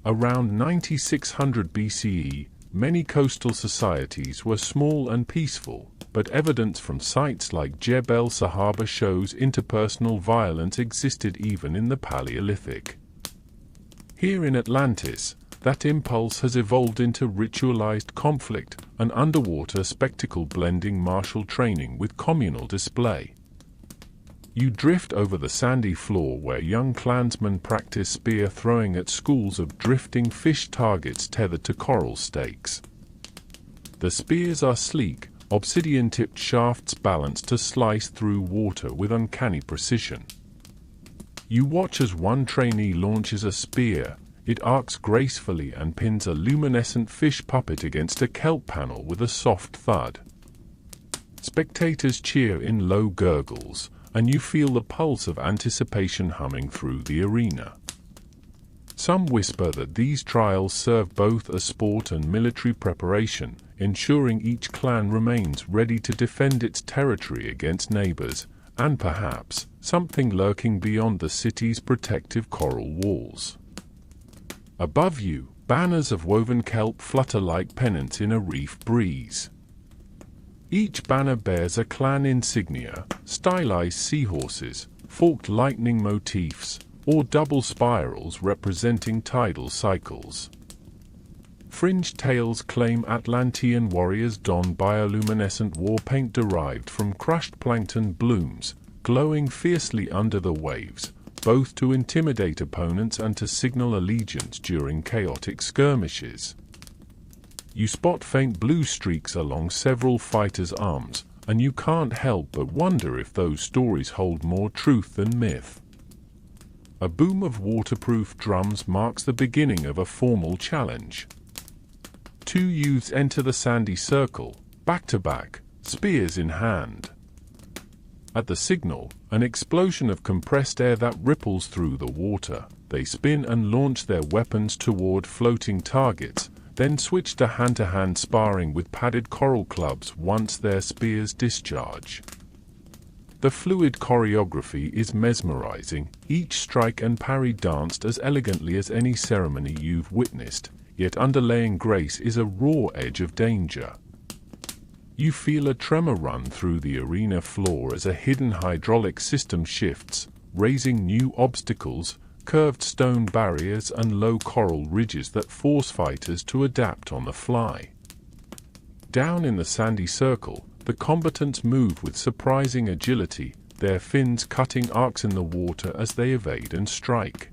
Around 9600 BCE, many coastal societies were small and peaceful, but evidence from sites like Jebel Sahaba shows interpersonal violence existed even in the Paleolithic. Here in Atlantis, That impulse has evolved into ritualized conflict, an underwater spectacle blending martial training with communal display. You drift over the sandy floor where young clansmen practice spear throwing at schools of drifting fish targets tethered to coral stakes. The spears are sleek, obsidian-tipped shafts balanced to slice through water with uncanny precision. You watch as one trainee launches a spear. It arcs gracefully and pins a luminescent fish puppet against a kelp panel with a soft thud. Spectators cheer in low gurgles, and you feel the pulse of anticipation humming through the arena. Some whisper that these trials serve both as sport and military preparation, ensuring each clan remains ready to defend its territory against neighbors, and perhaps something lurking beyond the city's protective coral walls. Above you, banners of woven kelp flutter like pennants in a reef breeze. Each banner bears a clan insignia, stylized seahorses, forked lightning motifs, or double spirals representing tidal cycles. Fringed tails claim Atlantean warriors don bioluminescent war paint derived from crushed plankton blooms, glowing fiercely under the waves, both to intimidate opponents and to signal allegiance during chaotic skirmishes. You spot faint blue streaks along several fighters' arms, and you can't help but wonder if those stories hold more truth than myth. A boom of waterproof drums marks the beginning of a formal challenge. Two youths enter the sandy circle, back to back, spears in hand. At the signal, an explosion of compressed air that ripples through the water, they spin and launch their weapons toward floating targets, then switch to hand-to-hand sparring with padded coral clubs once their spears discharge. The fluid choreography is mesmerizing, each strike and parry danced as elegantly as any ceremony you've witnessed, yet underlaying grace is a raw edge of danger. You feel a tremor run through the arena floor as a hidden hydraulic system shifts, raising new obstacles, curved stone barriers and low coral ridges that force fighters to adapt on the fly. Down in the sandy circle, the combatants move with surprising agility, their fins cutting arcs in the water as they evade and strike.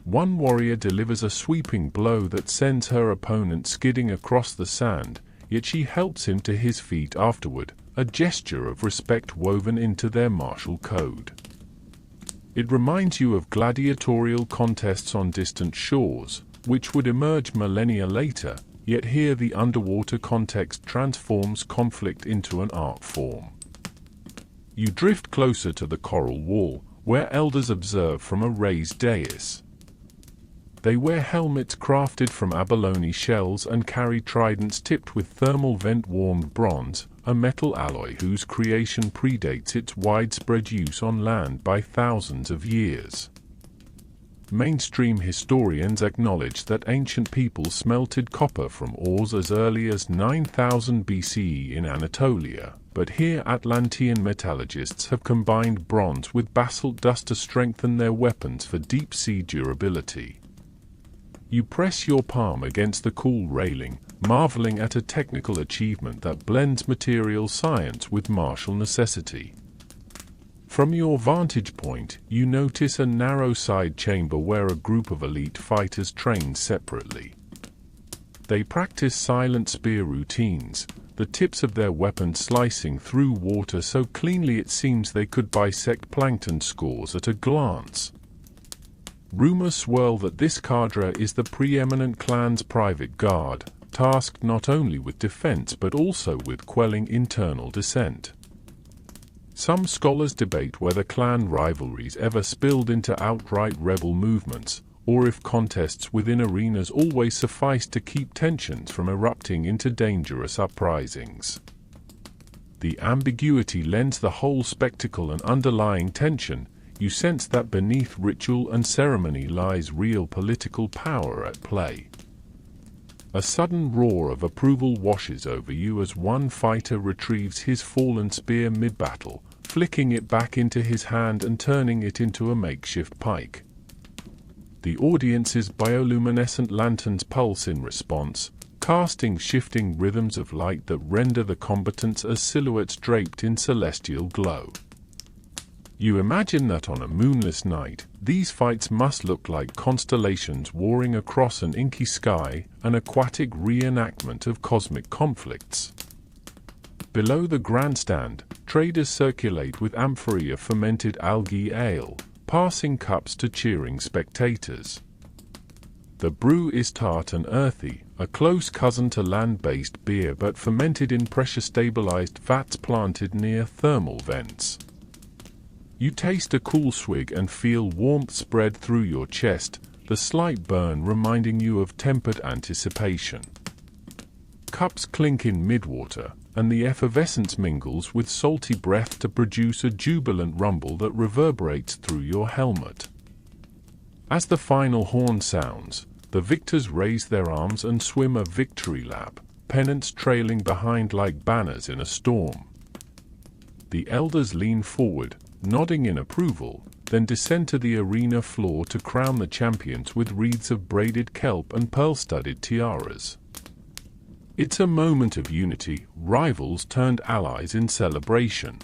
One warrior delivers a sweeping blow that sends her opponent skidding across the sand, yet she helps him to his feet afterward, a gesture of respect woven into their martial code. It reminds you of gladiatorial contests on distant shores, which would emerge millennia later, yet here the underwater context transforms conflict into an art form. You drift closer to the coral wall, where elders observe from a raised dais. They wear helmets crafted from abalone shells and carry tridents tipped with thermal vent-warmed bronze, a metal alloy whose creation predates its widespread use on land by thousands of years. Mainstream historians acknowledge that ancient peoples smelted copper from ores as early as 9000 BCE in Anatolia, but here Atlantean metallurgists have combined bronze with basalt dust to strengthen their weapons for deep-sea durability. You press your palm against the cool railing, marveling at a technical achievement that blends material science with martial necessity. From your vantage point, you notice a narrow side chamber where a group of elite fighters train separately. They practice silent spear routines, the tips of their weapons slicing through water so cleanly it seems they could bisect plankton scores at a glance. Rumors swirl that this cadre is the preeminent clan's private guard, tasked not only with defense but also with quelling internal dissent. Some scholars debate whether clan rivalries ever spilled into outright rebel movements, or if contests within arenas always sufficed to keep tensions from erupting into dangerous uprisings. The ambiguity lends the whole spectacle an underlying tension. You sense that beneath ritual and ceremony lies real political power at play. A sudden roar of approval washes over you as one fighter retrieves his fallen spear mid-battle, flicking it back into his hand and turning it into a makeshift pike. The audience's bioluminescent lanterns pulse in response, casting shifting rhythms of light that render the combatants as silhouettes draped in celestial glow. You imagine that on a moonless night, these fights must look like constellations warring across an inky sky, an aquatic reenactment of cosmic conflicts. Below the grandstand, traders circulate with amphorae of fermented algae ale, passing cups to cheering spectators. The brew is tart and earthy, a close cousin to land-based beer but fermented in pressure-stabilized vats planted near thermal vents. You taste a cool swig and feel warmth spread through your chest, the slight burn reminding you of tempered anticipation. Cups clink in midwater, and the effervescence mingles with salty breath to produce a jubilant rumble that reverberates through your helmet. As the final horn sounds, the victors raise their arms and swim a victory lap, pennants trailing behind like banners in a storm. The elders lean forward, nodding in approval, then descend to the arena floor to crown the champions with wreaths of braided kelp and pearl-studded tiaras. It's a moment of unity, rivals turned allies in celebration.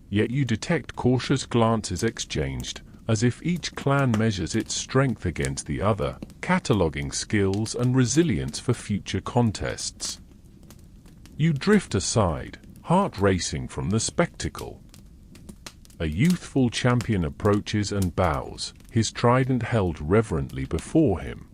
Yet you detect cautious glances exchanged, as if each clan measures its strength against the other, cataloging skills and resilience for future contests. You drift aside, heart racing from the spectacle. A youthful champion approaches and bows, his trident held reverently before him.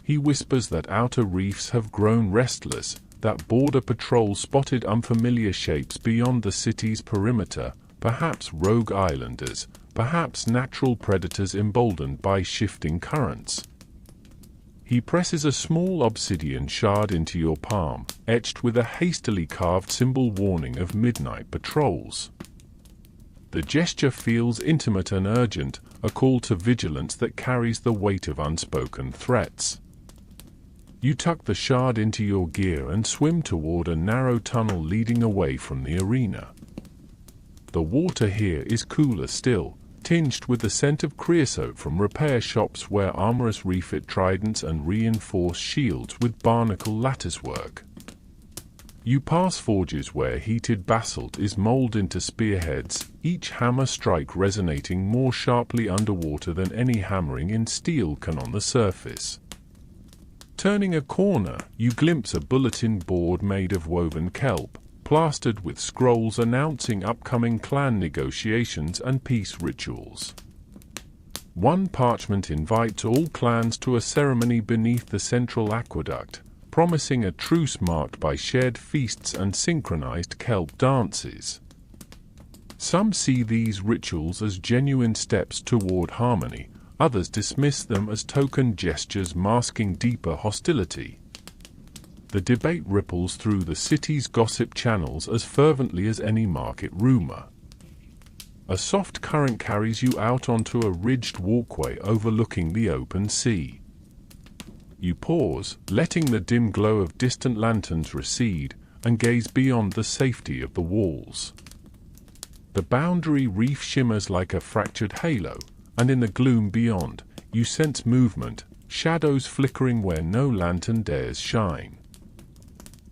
He whispers that outer reefs have grown restless, that border patrol spotted unfamiliar shapes beyond the city's perimeter, perhaps rogue islanders, perhaps natural predators emboldened by shifting currents. He presses a small obsidian shard into your palm, etched with a hastily carved symbol warning of midnight patrols. The gesture feels intimate and urgent, a call to vigilance that carries the weight of unspoken threats. You tuck the shard into your gear and swim toward a narrow tunnel leading away from the arena. The water here is cooler still, tinged with the scent of creosote from repair shops where armorers refit tridents and reinforce shields with barnacle latticework. You pass forges where heated basalt is molded into spearheads, each hammer strike resonating more sharply underwater than any hammering in steel can on the surface. Turning a corner, you glimpse a bulletin board made of woven kelp, plastered with scrolls announcing upcoming clan negotiations and peace rituals. One parchment invites all clans to a ceremony beneath the central aqueduct, promising a truce marked by shared feasts and synchronized kelp dances. Some see these rituals as genuine steps toward harmony, others dismiss them as token gestures masking deeper hostility. The debate ripples through the city's gossip channels as fervently as any market rumor. A soft current carries you out onto a ridged walkway overlooking the open sea. You pause, letting the dim glow of distant lanterns recede, and gaze beyond the safety of the walls. The boundary reef shimmers like a fractured halo, and in the gloom beyond, you sense movement, shadows flickering where no lantern dares shine.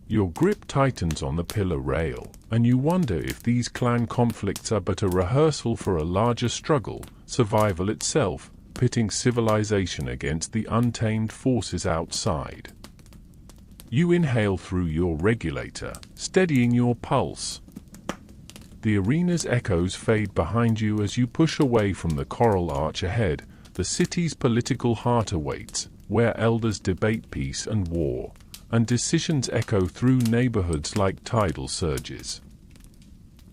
Your grip tightens on the pillar rail, and you wonder if these clan conflicts are but a rehearsal for a larger struggle, survival itself, pitting civilization against the untamed forces outside. You inhale through your regulator, steadying your pulse. The arena's echoes fade behind you as you push away from the coral arch ahead. The city's political heart awaits, where elders debate peace and war, and decisions echo through neighborhoods like tidal surges.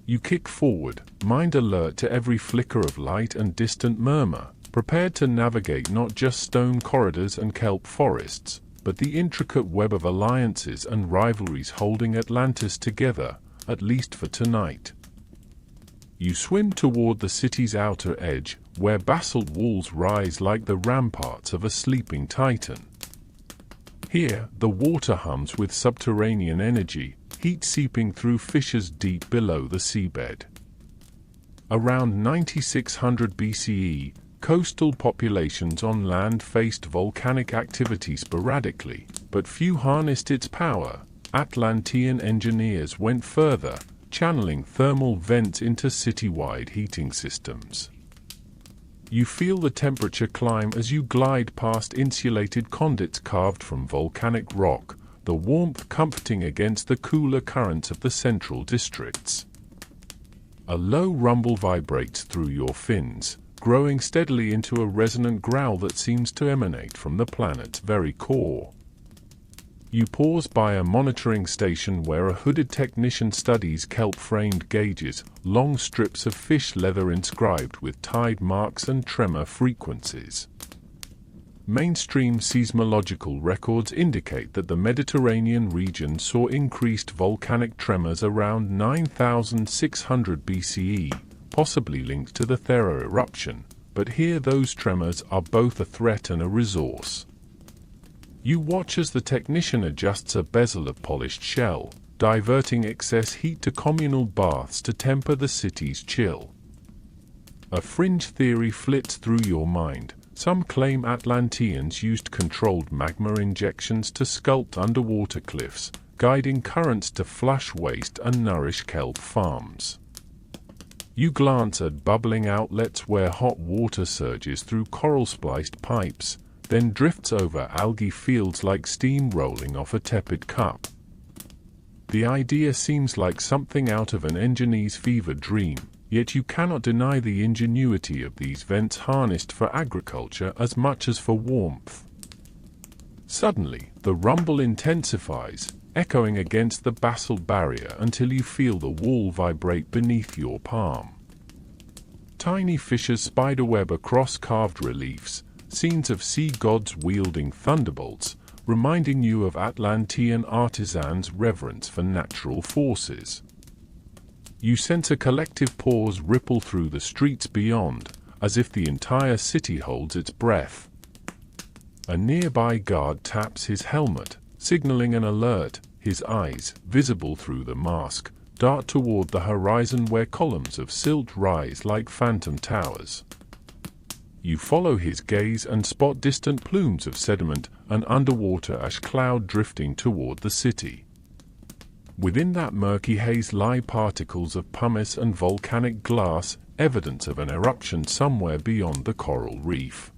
You kick forward, mind alert to every flicker of light and distant murmur, prepared to navigate not just stone corridors and kelp forests, but the intricate web of alliances and rivalries holding Atlantis together, at least for tonight. You swim toward the city's outer edge, where basalt walls rise like the ramparts of a sleeping titan. Here, the water hums with subterranean energy, heat seeping through fissures deep below the seabed. Around 9600 BCE, Coastal populations on land faced volcanic activity sporadically, but few harnessed its power. Atlantean engineers went further, channeling thermal vents into citywide heating systems. You feel the temperature climb as you glide past insulated conduits carved from volcanic rock, the warmth comforting against the cooler currents of the central districts. A low rumble vibrates through your fins, growing steadily into a resonant growl that seems to emanate from the planet's very core. You pause by a monitoring station where a hooded technician studies kelp-framed gauges, long strips of fish leather inscribed with tide marks and tremor frequencies. Mainstream seismological records indicate that the Mediterranean region saw increased volcanic tremors around 9600 BCE, possibly linked to the Thera eruption, but here those tremors are both a threat and a resource. You watch as the technician adjusts a bezel of polished shell, diverting excess heat to communal baths to temper the city's chill. A fringe theory flits through your mind. Some claim Atlanteans used controlled magma injections to sculpt underwater cliffs, guiding currents to flush waste and nourish kelp farms. You glance at bubbling outlets where hot water surges through coral-spliced pipes, then drifts over algae fields like steam rolling off a tepid cup. The idea seems like something out of an engineer's fever dream, yet you cannot deny the ingenuity of these vents harnessed for agriculture as much as for warmth. Suddenly, the rumble intensifies, echoing against the basalt barrier until you feel the wall vibrate beneath your palm. Tiny fissures spiderweb across carved reliefs, scenes of sea gods wielding thunderbolts, reminding you of Atlantean artisans' reverence for natural forces. You sense a collective pause ripple through the streets beyond, as if the entire city holds its breath. A nearby guard taps his helmet, signaling an alert. His eyes, visible through the mask, dart toward the horizon where columns of silt rise like phantom towers. You follow his gaze and spot distant plumes of sediment, an underwater ash cloud drifting toward the city. Within that murky haze lie particles of pumice and volcanic glass, evidence of an eruption somewhere beyond the coral reef.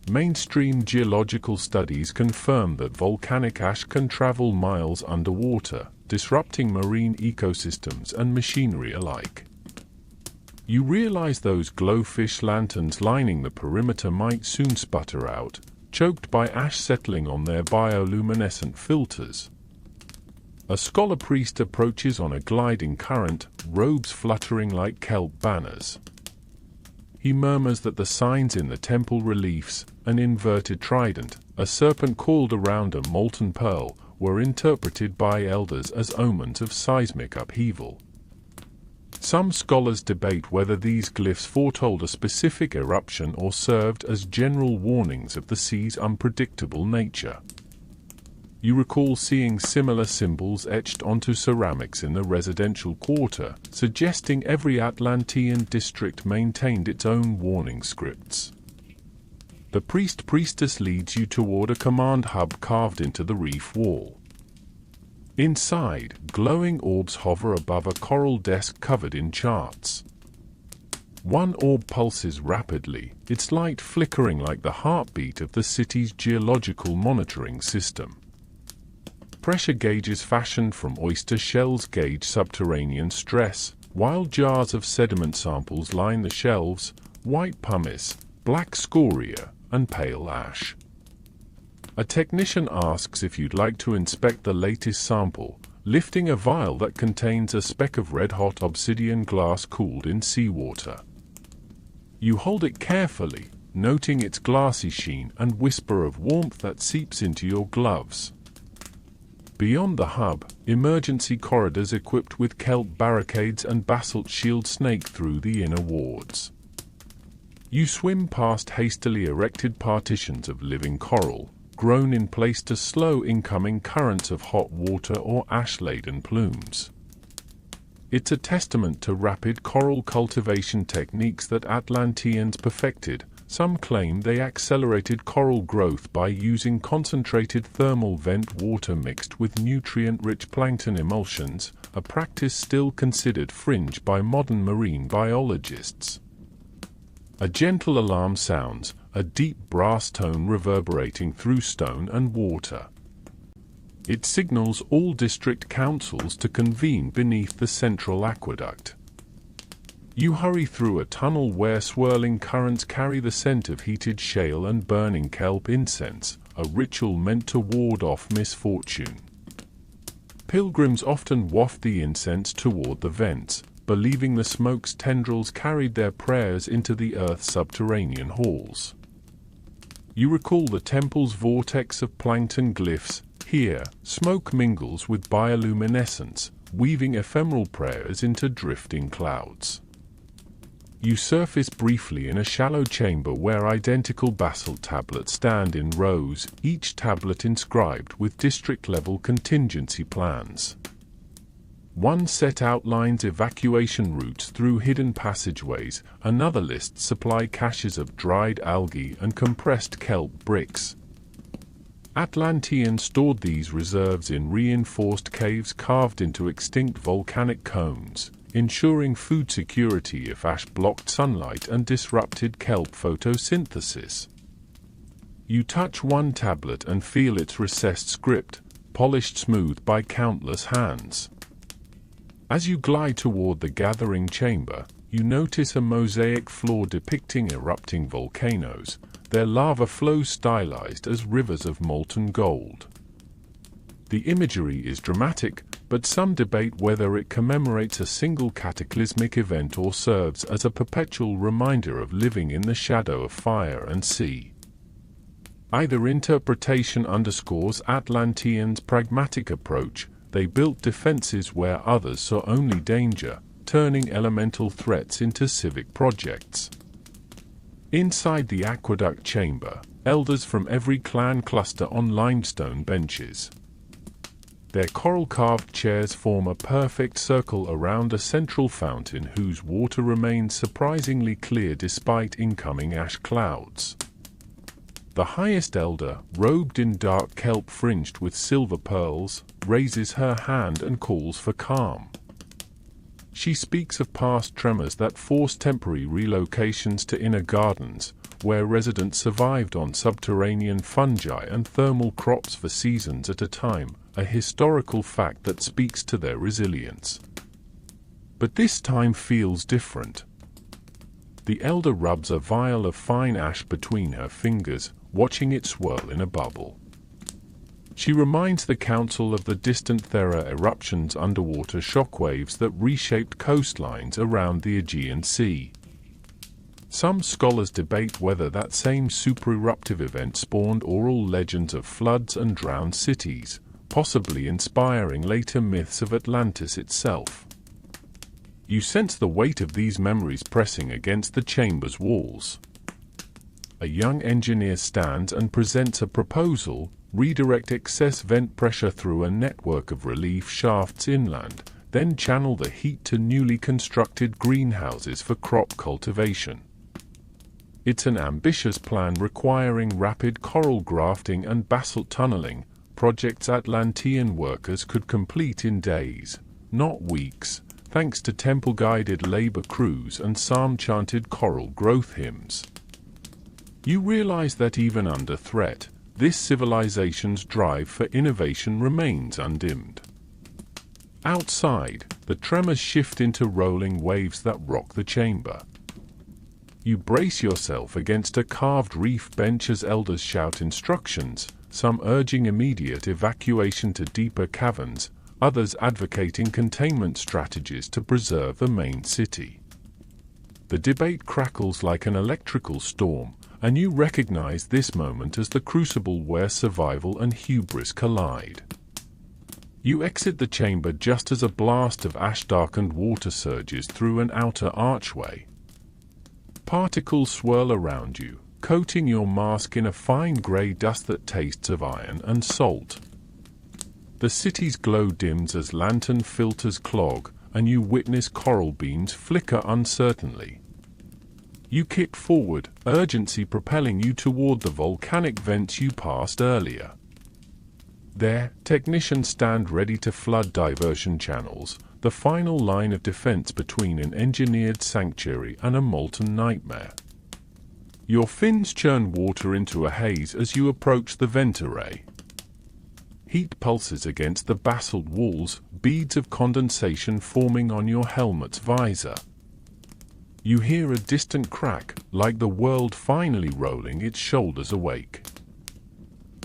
Mainstream geological studies confirm that volcanic ash can travel miles underwater, disrupting marine ecosystems and machinery alike. You realize those glowfish lanterns lining the perimeter might soon sputter out, choked by ash settling on their bioluminescent filters. A scholar priest approaches on a gliding current, robes fluttering like kelp banners. He murmurs that the signs in the temple reliefs, an inverted trident, a serpent coiled around a molten pearl, were interpreted by elders as omens of seismic upheaval. Some scholars debate whether these glyphs foretold a specific eruption or served as general warnings of the sea's unpredictable nature. You recall seeing similar symbols etched onto ceramics in the residential quarter, suggesting every Atlantean district maintained its own warning scripts. The priestess leads you toward a command hub carved into the reef wall. Inside, glowing orbs hover above a coral desk covered in charts. One orb pulses rapidly, its light flickering like the heartbeat of the city's geological monitoring system. Pressure gauges fashioned from oyster shells gauge subterranean stress, while jars of sediment samples line the shelves, white pumice, black scoria, and pale ash. A technician asks if you'd like to inspect the latest sample, lifting a vial that contains a speck of red-hot obsidian glass cooled in seawater. You hold it carefully, noting its glassy sheen and whisper of warmth that seeps into your gloves. Beyond the hub, emergency corridors equipped with kelp barricades and basalt shields snake through the inner wards. You swim past hastily erected partitions of living coral, grown in place to slow incoming currents of hot water or ash-laden plumes. It's a testament to rapid coral cultivation techniques that Atlanteans perfected. Some claim they accelerated coral growth by using concentrated thermal vent water mixed with nutrient-rich plankton emulsions, a practice still considered fringe by modern marine biologists. A gentle alarm sounds, a deep brass tone reverberating through stone and water. It signals all district councils to convene beneath the central aqueduct. You hurry through a tunnel where swirling currents carry the scent of heated shale and burning kelp incense, a ritual meant to ward off misfortune. Pilgrims often waft the incense toward the vents, believing the smoke's tendrils carried their prayers into the earth's subterranean halls. You recall the temple's vortex of plankton glyphs. Here, smoke mingles with bioluminescence, weaving ephemeral prayers into drifting clouds. You surface briefly in a shallow chamber where identical basalt tablets stand in rows, each tablet inscribed with district-level contingency plans. One set outlines evacuation routes through hidden passageways, another lists supply caches of dried algae and compressed kelp bricks. Atlanteans stored these reserves in reinforced caves carved into extinct volcanic cones, ensuring food security if ash blocked sunlight and disrupted kelp photosynthesis. You touch one tablet and feel its recessed script, polished smooth by countless hands. As you glide toward the gathering chamber, you notice a mosaic floor depicting erupting volcanoes, their lava flows stylized as rivers of molten gold. The imagery is dramatic, but some debate whether it commemorates a single cataclysmic event or serves as a perpetual reminder of living in the shadow of fire and sea. Either interpretation underscores Atlanteans' pragmatic approach. They built defenses where others saw only danger, turning elemental threats into civic projects. Inside the aqueduct chamber, elders from every clan cluster on limestone benches. Their coral-carved chairs form a perfect circle around a central fountain whose water remains surprisingly clear despite incoming ash clouds. The highest elder, robed in dark kelp fringed with silver pearls, raises her hand and calls for calm. She speaks of past tremors that forced temporary relocations to inner gardens, where residents survived on subterranean fungi and thermal crops for seasons at a time, a historical fact that speaks to their resilience. But this time feels different. The elder rubs a vial of fine ash between her fingers, watching it swirl in a bubble. She reminds the council of the distant Thera eruptions, underwater shockwaves that reshaped coastlines around the Aegean Sea. Some scholars debate whether that same supereruptive event spawned oral legends of floods and drowned cities, possibly inspiring later myths of Atlantis itself. You sense the weight of these memories pressing against the chamber's walls. A young engineer stands and presents a proposal: redirect excess vent pressure through a network of relief shafts inland, then channel the heat to newly constructed greenhouses for crop cultivation. It's an ambitious plan requiring rapid coral grafting and basalt tunneling, projects Atlantean workers could complete in days, not weeks, thanks to temple-guided labor crews and psalm-chanted coral growth hymns. You realize that even under threat, this civilization's drive for innovation remains undimmed. Outside, the tremors shift into rolling waves that rock the chamber. You brace yourself against a carved reef bench as elders shout instructions, some urging immediate evacuation to deeper caverns, others advocating containment strategies to preserve the main city. The debate crackles like an electrical storm, and you recognize this moment as the crucible where survival and hubris collide. You exit the chamber just as a blast of ash-darkened water surges through an outer archway. Particles swirl around you, coating your mask in a fine gray dust that tastes of iron and salt. The city's glow dims as lantern filters clog, and you witness coral beams flicker uncertainly. You kick forward, urgency propelling you toward the volcanic vents you passed earlier. There, technicians stand ready to flood diversion channels, the final line of defense between an engineered sanctuary and a molten nightmare. Your fins churn water into a haze as you approach the vent array. Heat pulses against the basalt walls, beads of condensation forming on your helmet's visor. You hear a distant crack, like the world finally rolling its shoulders awake.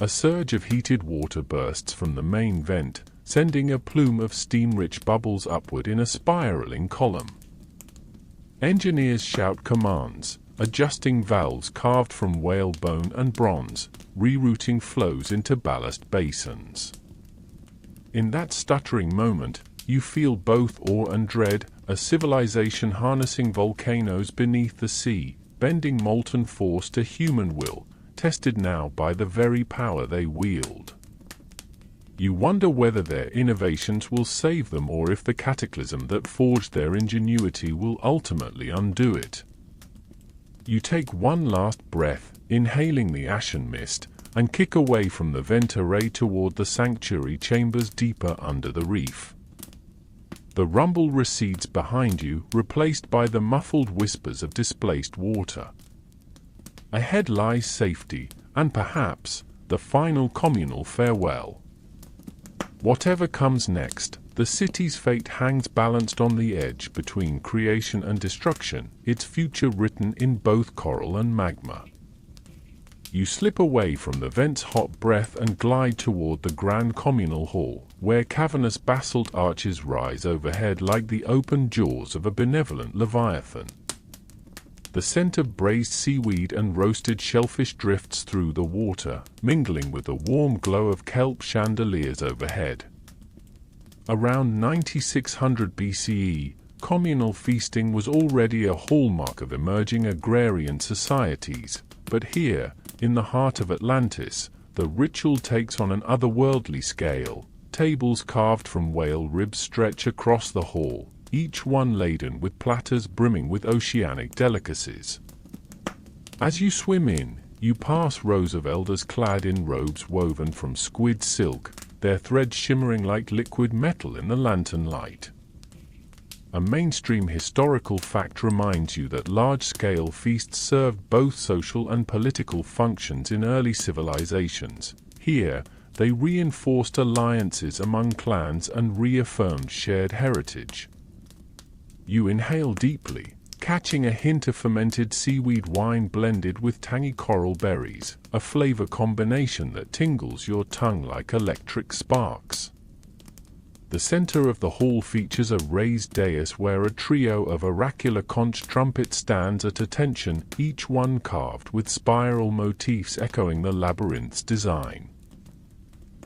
A surge of heated water bursts from the main vent, sending a plume of steam-rich bubbles upward in a spiraling column. Engineers shout commands, adjusting valves carved from whale bone and bronze, rerouting flows into ballast basins. In that stuttering moment, you feel both awe and dread, a civilization harnessing volcanoes beneath the sea, bending molten force to human will, tested now by the very power they wield. You wonder whether their innovations will save them or if the cataclysm that forged their ingenuity will ultimately undo it. You take one last breath, inhaling the ashen mist, and kick away from the vent array toward the sanctuary chambers deeper under the reef. The rumble recedes behind you, replaced by the muffled whispers of displaced water. Ahead lies safety, and perhaps, the final communal farewell. Whatever comes next, the city's fate hangs balanced on the edge between creation and destruction, its future written in both coral and magma. You slip away from the vent's hot breath and glide toward the grand communal hall, where cavernous basalt arches rise overhead like the open jaws of a benevolent leviathan. The scent of braised seaweed and roasted shellfish drifts through the water, mingling with the warm glow of kelp chandeliers overhead. Around 9600 BCE, communal feasting was already a hallmark of emerging agrarian societies, but here, in the heart of Atlantis, the ritual takes on an otherworldly scale. Tables carved from whale ribs stretch across the hall, each one laden with platters brimming with oceanic delicacies. As you swim in, you pass rows of elders clad in robes woven from squid silk, their threads shimmering like liquid metal in the lantern light. A mainstream historical fact reminds you that large-scale feasts served both social and political functions in early civilizations. Here, they reinforced alliances among clans and reaffirmed shared heritage. You inhale deeply, catching a hint of fermented seaweed wine blended with tangy coral berries, a flavor combination that tingles your tongue like electric sparks. The center of the hall features a raised dais where a trio of oracular conch trumpets stands at attention, each one carved with spiral motifs echoing the labyrinth's design.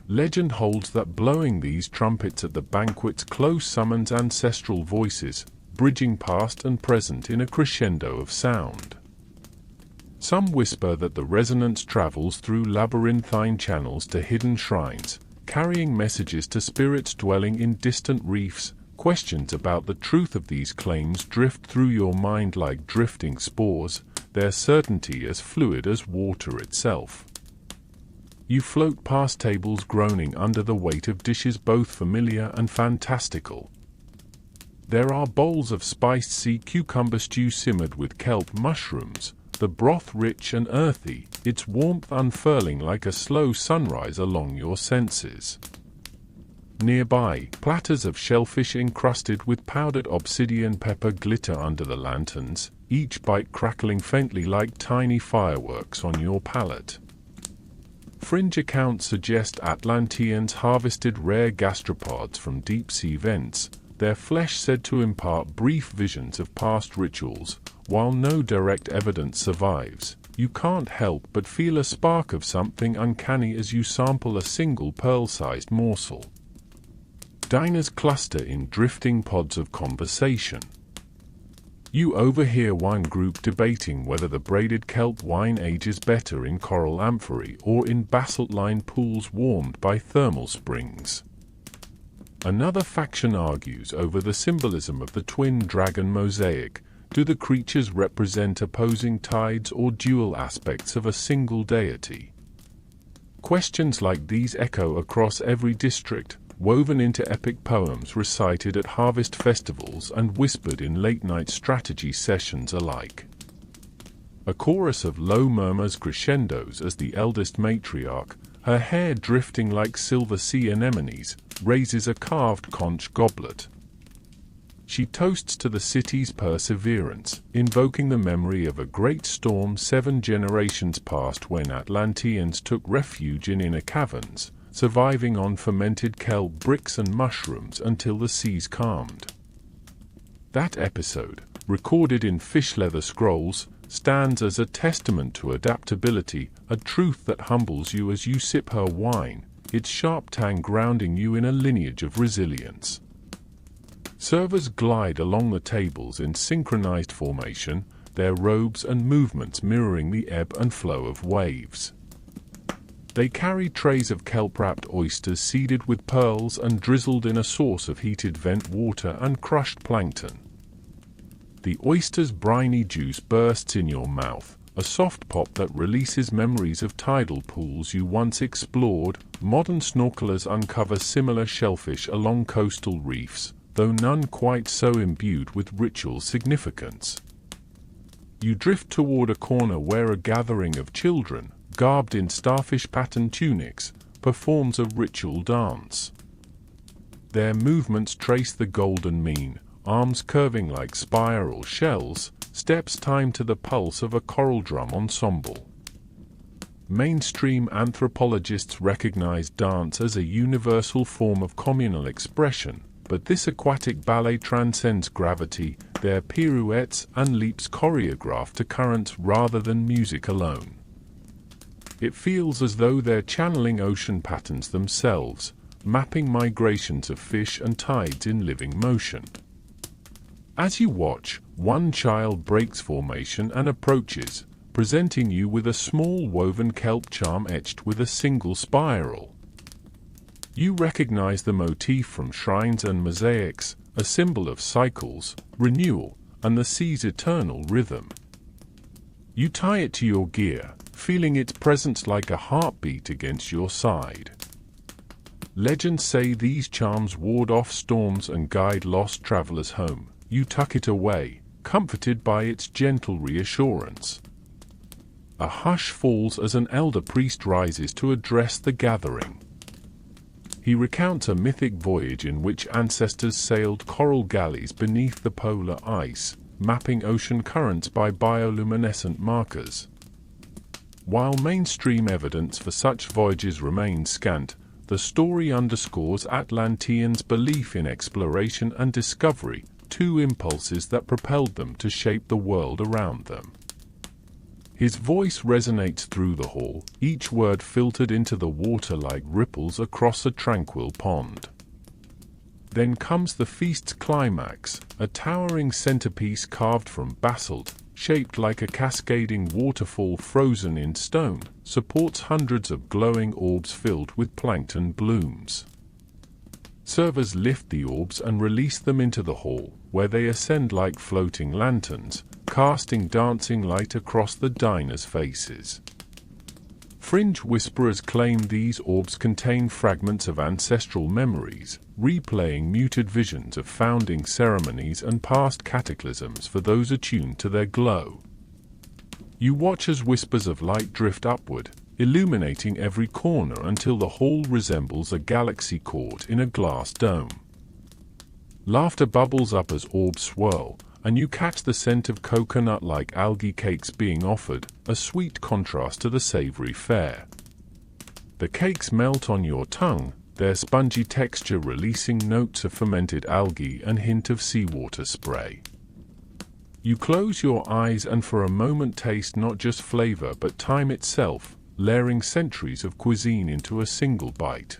Legend holds that blowing these trumpets at the banquet's close summons ancestral voices, bridging past and present in a crescendo of sound. Some whisper that the resonance travels through labyrinthine channels to hidden shrines, carrying messages to spirits dwelling in distant reefs. Questions about the truth of these claims drift through your mind like drifting spores, their certainty as fluid as water itself. You float past tables groaning under the weight of dishes both familiar and fantastical. There are bowls of spiced sea cucumber stew simmered with kelp mushrooms, the broth rich and earthy, its warmth unfurling like a slow sunrise along your senses. Nearby, platters of shellfish encrusted with powdered obsidian pepper glitter under the lanterns, each bite crackling faintly like tiny fireworks on your palate. Fringe accounts suggest Atlanteans harvested rare gastropods from deep-sea vents, their flesh said to impart brief visions of past rituals. While no direct evidence survives, you can't help but feel a spark of something uncanny as you sample a single pearl-sized morsel. Diners cluster in drifting pods of conversation. You overhear one group debating whether the braided kelp wine ages better in coral amphorae or in basalt-lined pools warmed by thermal springs. Another faction argues over the symbolism of the twin dragon mosaic. Do the creatures represent opposing tides or dual aspects of a single deity? Questions like these echo across every district, woven into epic poems recited at harvest festivals and whispered in late-night strategy sessions alike. A chorus of low murmurs crescendos as the eldest matriarch, her hair drifting like silver sea anemones, raises a carved conch goblet. She toasts to the city's perseverance, invoking the memory of a great storm 7 generations past when Atlanteans took refuge in inner caverns, surviving on fermented kelp bricks and mushrooms until the seas calmed. That episode, recorded in fish leather scrolls, stands as a testament to adaptability, a truth that humbles you as you sip her wine, its sharp tang grounding you in a lineage of resilience. Servers glide along the tables in synchronized formation, their robes and movements mirroring the ebb and flow of waves. They carry trays of kelp-wrapped oysters seeded with pearls and drizzled in a sauce of heated vent water and crushed plankton. The oyster's briny juice bursts in your mouth, a soft pop that releases memories of tidal pools you once explored. Modern snorkelers uncover similar shellfish along coastal reefs, though none quite so imbued with ritual significance. You drift toward a corner where a gathering of children, garbed in starfish-patterned tunics, performs a ritual dance. Their movements trace the golden mean, arms curving like spiral shells, steps timed to the pulse of a choral drum ensemble. Mainstream anthropologists recognize dance as a universal form of communal expression, but this aquatic ballet transcends gravity, their pirouettes and leaps choreographed to currents rather than music alone. It feels as though they're channeling ocean patterns themselves, mapping migrations of fish and tides in living motion. As you watch, one child breaks formation and approaches, presenting you with a small woven kelp charm etched with a single spiral. You recognize the motif from shrines and mosaics, a symbol of cycles, renewal, and the sea's eternal rhythm. You tie it to your gear, feeling its presence like a heartbeat against your side. Legends say these charms ward off storms and guide lost travelers home. You tuck it away, comforted by its gentle reassurance. A hush falls as an elder priest rises to address the gathering. He recounts a mythic voyage in which ancestors sailed coral galleys beneath the polar ice, mapping ocean currents by bioluminescent markers. While mainstream evidence for such voyages remains scant, the story underscores Atlanteans' belief in exploration and discovery, two impulses that propelled them to shape the world around them. His voice resonates through the hall, each word filtered into the water like ripples across a tranquil pond. Then comes the feast's climax, a towering centerpiece carved from basalt, shaped like a cascading waterfall frozen in stone, supports hundreds of glowing orbs filled with plankton blooms. Servers lift the orbs and release them into the hall, where they ascend like floating lanterns, casting dancing light across the diners' faces. Fringe whisperers claim these orbs contain fragments of ancestral memories, replaying muted visions of founding ceremonies and past cataclysms for those attuned to their glow. You watch as whispers of light drift upward, illuminating every corner until the hall resembles a galaxy caught in a glass dome. Laughter bubbles up as orbs swirl, and you catch the scent of coconut-like algae cakes being offered, a sweet contrast to the savory fare. The cakes melt on your tongue, their spongy texture releasing notes of fermented algae and hint of seawater spray. You close your eyes and for a moment taste not just flavor but time itself, layering centuries of cuisine into a single bite.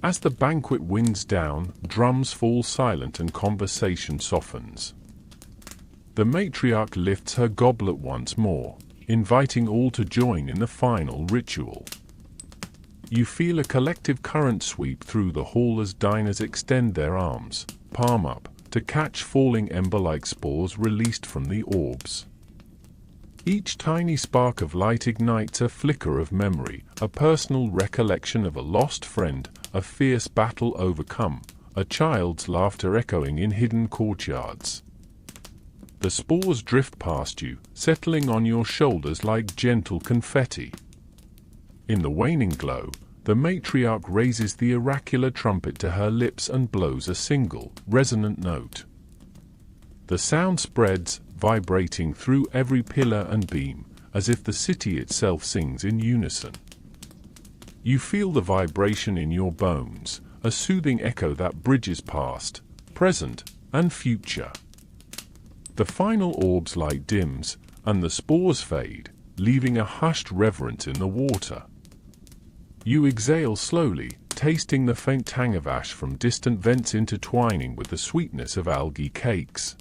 As the banquet winds down, drums fall silent and conversation softens. The matriarch lifts her goblet once more, inviting all to join in the final ritual. You feel a collective current sweep through the hall as diners extend their arms, palm up, to catch falling ember-like spores released from the orbs. Each tiny spark of light ignites a flicker of memory, a personal recollection of a lost friend, a fierce battle overcome, a child's laughter echoing in hidden courtyards. The spores drift past you, settling on your shoulders like gentle confetti. In the waning glow, the matriarch raises the oracular trumpet to her lips and blows a single, resonant note. The sound spreads, vibrating through every pillar and beam, as if the city itself sings in unison. You feel the vibration in your bones, a soothing echo that bridges past, present, and future. The final orb's light dims, and the spores fade, leaving a hushed reverence in the water. You exhale slowly, tasting the faint tang of ash from distant vents intertwining with the sweetness of algae cakes.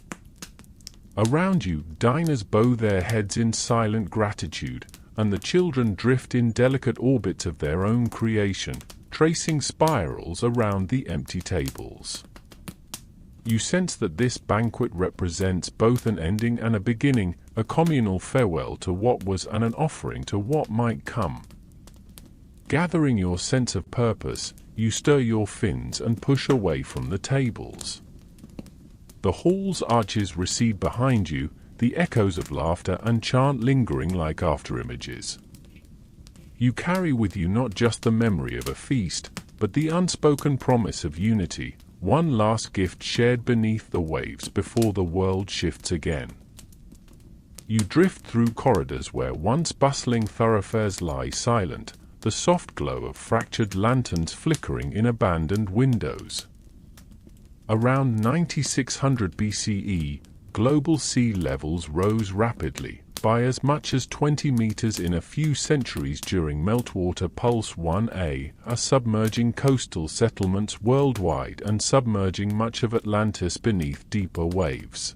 Around you, diners bow their heads in silent gratitude, and the children drift in delicate orbits of their own creation, tracing spirals around the empty tables. You sense that this banquet represents both an ending and a beginning, a communal farewell to what was and an offering to what might come. Gathering your sense of purpose, you stir your fins and push away from the tables. The hall's arches recede behind you, the echoes of laughter and chant lingering like afterimages. You carry with you not just the memory of a feast, but the unspoken promise of unity, one last gift shared beneath the waves before the world shifts again. You drift through corridors where once bustling thoroughfares lie silent, the soft glow of fractured lanterns flickering in abandoned windows. Around 9600 BCE, global sea levels rose rapidly, by as much as 20 meters in a few centuries during Meltwater Pulse 1A, submerging coastal settlements worldwide and submerging much of Atlantis beneath deeper waves.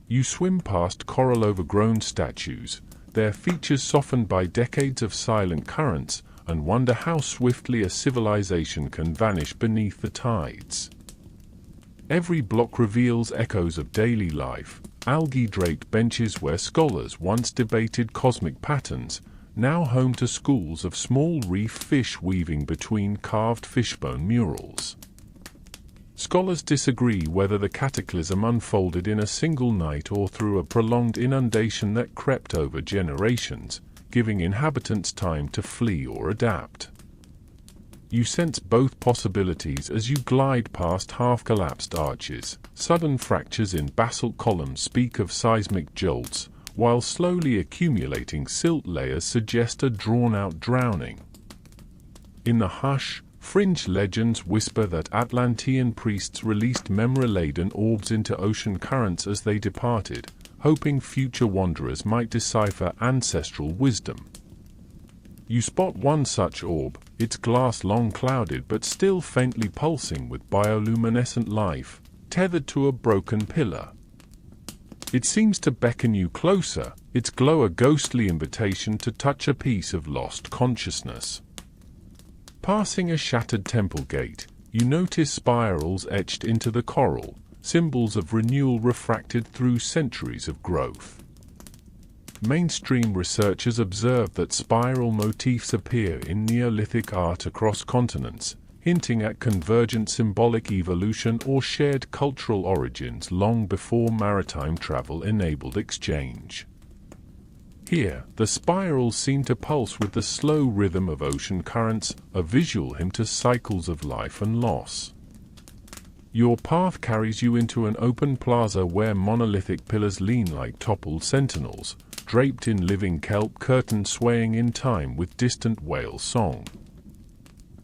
You swim past coral-overgrown statues, their features softened by decades of silent currents, and wonder how swiftly a civilization can vanish beneath the tides. Every block reveals echoes of daily life, algae-draped benches where scholars once debated cosmic patterns, now home to schools of small reef fish weaving between carved fishbone murals. Scholars disagree whether the cataclysm unfolded in a single night or through a prolonged inundation that crept over generations, giving inhabitants time to flee or adapt. You sense both possibilities as you glide past half-collapsed arches. Sudden fractures in basalt columns speak of seismic jolts, while slowly accumulating silt layers suggest a drawn-out drowning. In the hush, fringe legends whisper that Atlantean priests released memory-laden orbs into ocean currents as they departed, hoping future wanderers might decipher ancestral wisdom. You spot one such orb, its glass long clouded but still faintly pulsing with bioluminescent life, tethered to a broken pillar. It seems to beckon you closer, its glow a ghostly invitation to touch a piece of lost consciousness. Passing a shattered temple gate, you notice spirals etched into the coral, symbols of renewal refracted through centuries of growth. Mainstream researchers observe that spiral motifs appear in Neolithic art across continents, hinting at convergent symbolic evolution or shared cultural origins long before maritime travel enabled exchange. Here, the spirals seem to pulse with the slow rhythm of ocean currents, a visual hymn to cycles of life and loss. Your path carries you into an open plaza where monolithic pillars lean like toppled sentinels, draped in living kelp curtains swaying in time with distant whale song.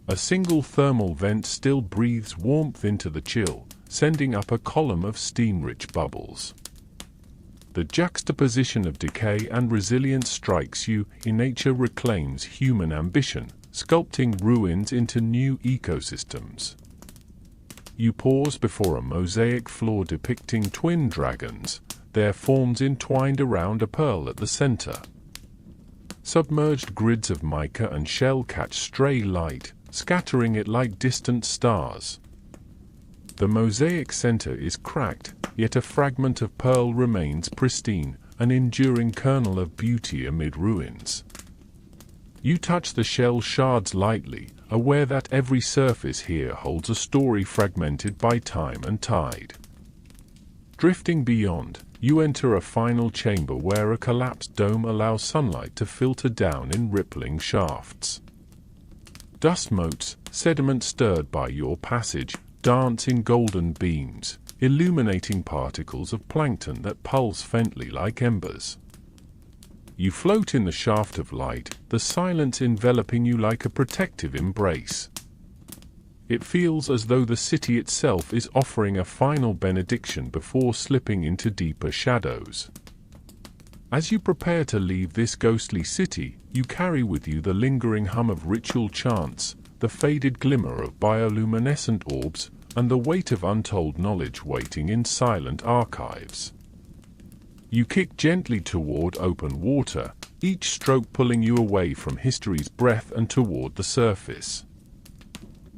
A single thermal vent still breathes warmth into the chill, sending up a column of steam-rich bubbles. The juxtaposition of decay and resilience strikes you. Nature reclaims human ambition, sculpting ruins into new ecosystems. You pause before a mosaic floor depicting twin dragons, their forms entwined around a pearl at the center. Submerged grids of mica and shell catch stray light, scattering it like distant stars. The mosaic center is cracked, yet a fragment of pearl remains pristine, an enduring kernel of beauty amid ruins. You touch the shell shards lightly, aware that every surface here holds a story fragmented by time and tide. Drifting beyond, you enter a final chamber where a collapsed dome allows sunlight to filter down in rippling shafts. Dust motes, sediment stirred by your passage, dance in golden beams, illuminating particles of plankton that pulse faintly like embers. You float in the shaft of light, the silence enveloping you like a protective embrace. It feels as though the city itself is offering a final benediction before slipping into deeper shadows. As you prepare to leave this ghostly city, you carry with you the lingering hum of ritual chants, the faded glimmer of bioluminescent orbs, and the weight of untold knowledge waiting in silent archives. You kick gently toward open water, each stroke pulling you away from history's breath and toward the surface.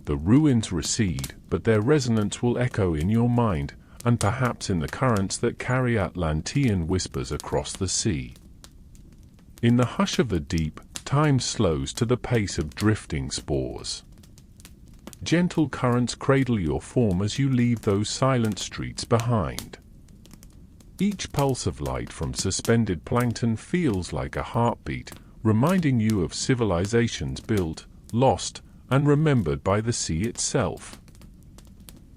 The ruins recede, but their resonance will echo in your mind, and perhaps in the currents that carry Atlantean whispers across the sea. In the hush of the deep, time slows to the pace of drifting spores. Gentle currents cradle your form as you leave those silent streets behind. Each pulse of light from suspended plankton feels like a heartbeat, reminding you of civilizations built, lost, and remembered by the sea itself.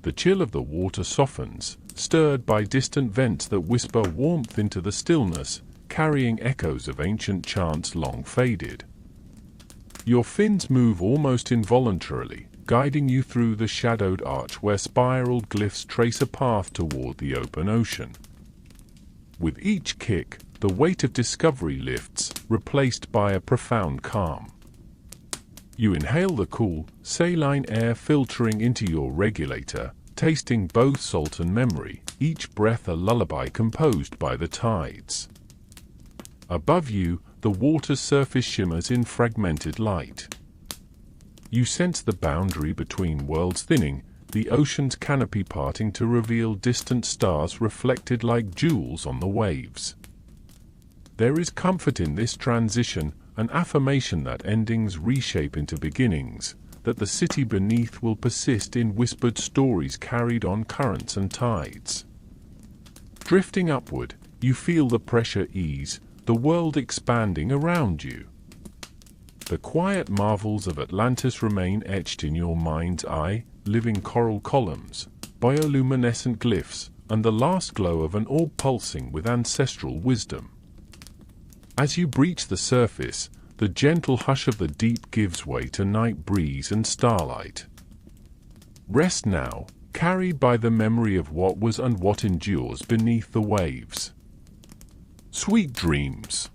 The chill of the water softens, stirred by distant vents that whisper warmth into the stillness, carrying echoes of ancient chants long faded. Your fins move almost involuntarily, guiding you through the shadowed arch where spiraled glyphs trace a path toward the open ocean. With each kick, the weight of discovery lifts, replaced by a profound calm. You inhale the cool, saline air filtering into your regulator, tasting both salt and memory, each breath a lullaby composed by the tides. Above you, the water's surface shimmers in fragmented light. You sense the boundary between worlds thinning, the ocean's canopy parting to reveal distant stars reflected like jewels on the waves. There is comfort in this transition, an affirmation that endings reshape into beginnings, that the city beneath will persist in whispered stories carried on currents and tides. Drifting upward, you feel the pressure ease, the world expanding around you. The quiet marvels of Atlantis remain etched in your mind's eye, living coral columns, bioluminescent glyphs, and the last glow of an orb pulsing with ancestral wisdom. As you breach the surface, the gentle hush of the deep gives way to night breeze and starlight. Rest now, carried by the memory of what was and what endures beneath the waves. Sweet dreams.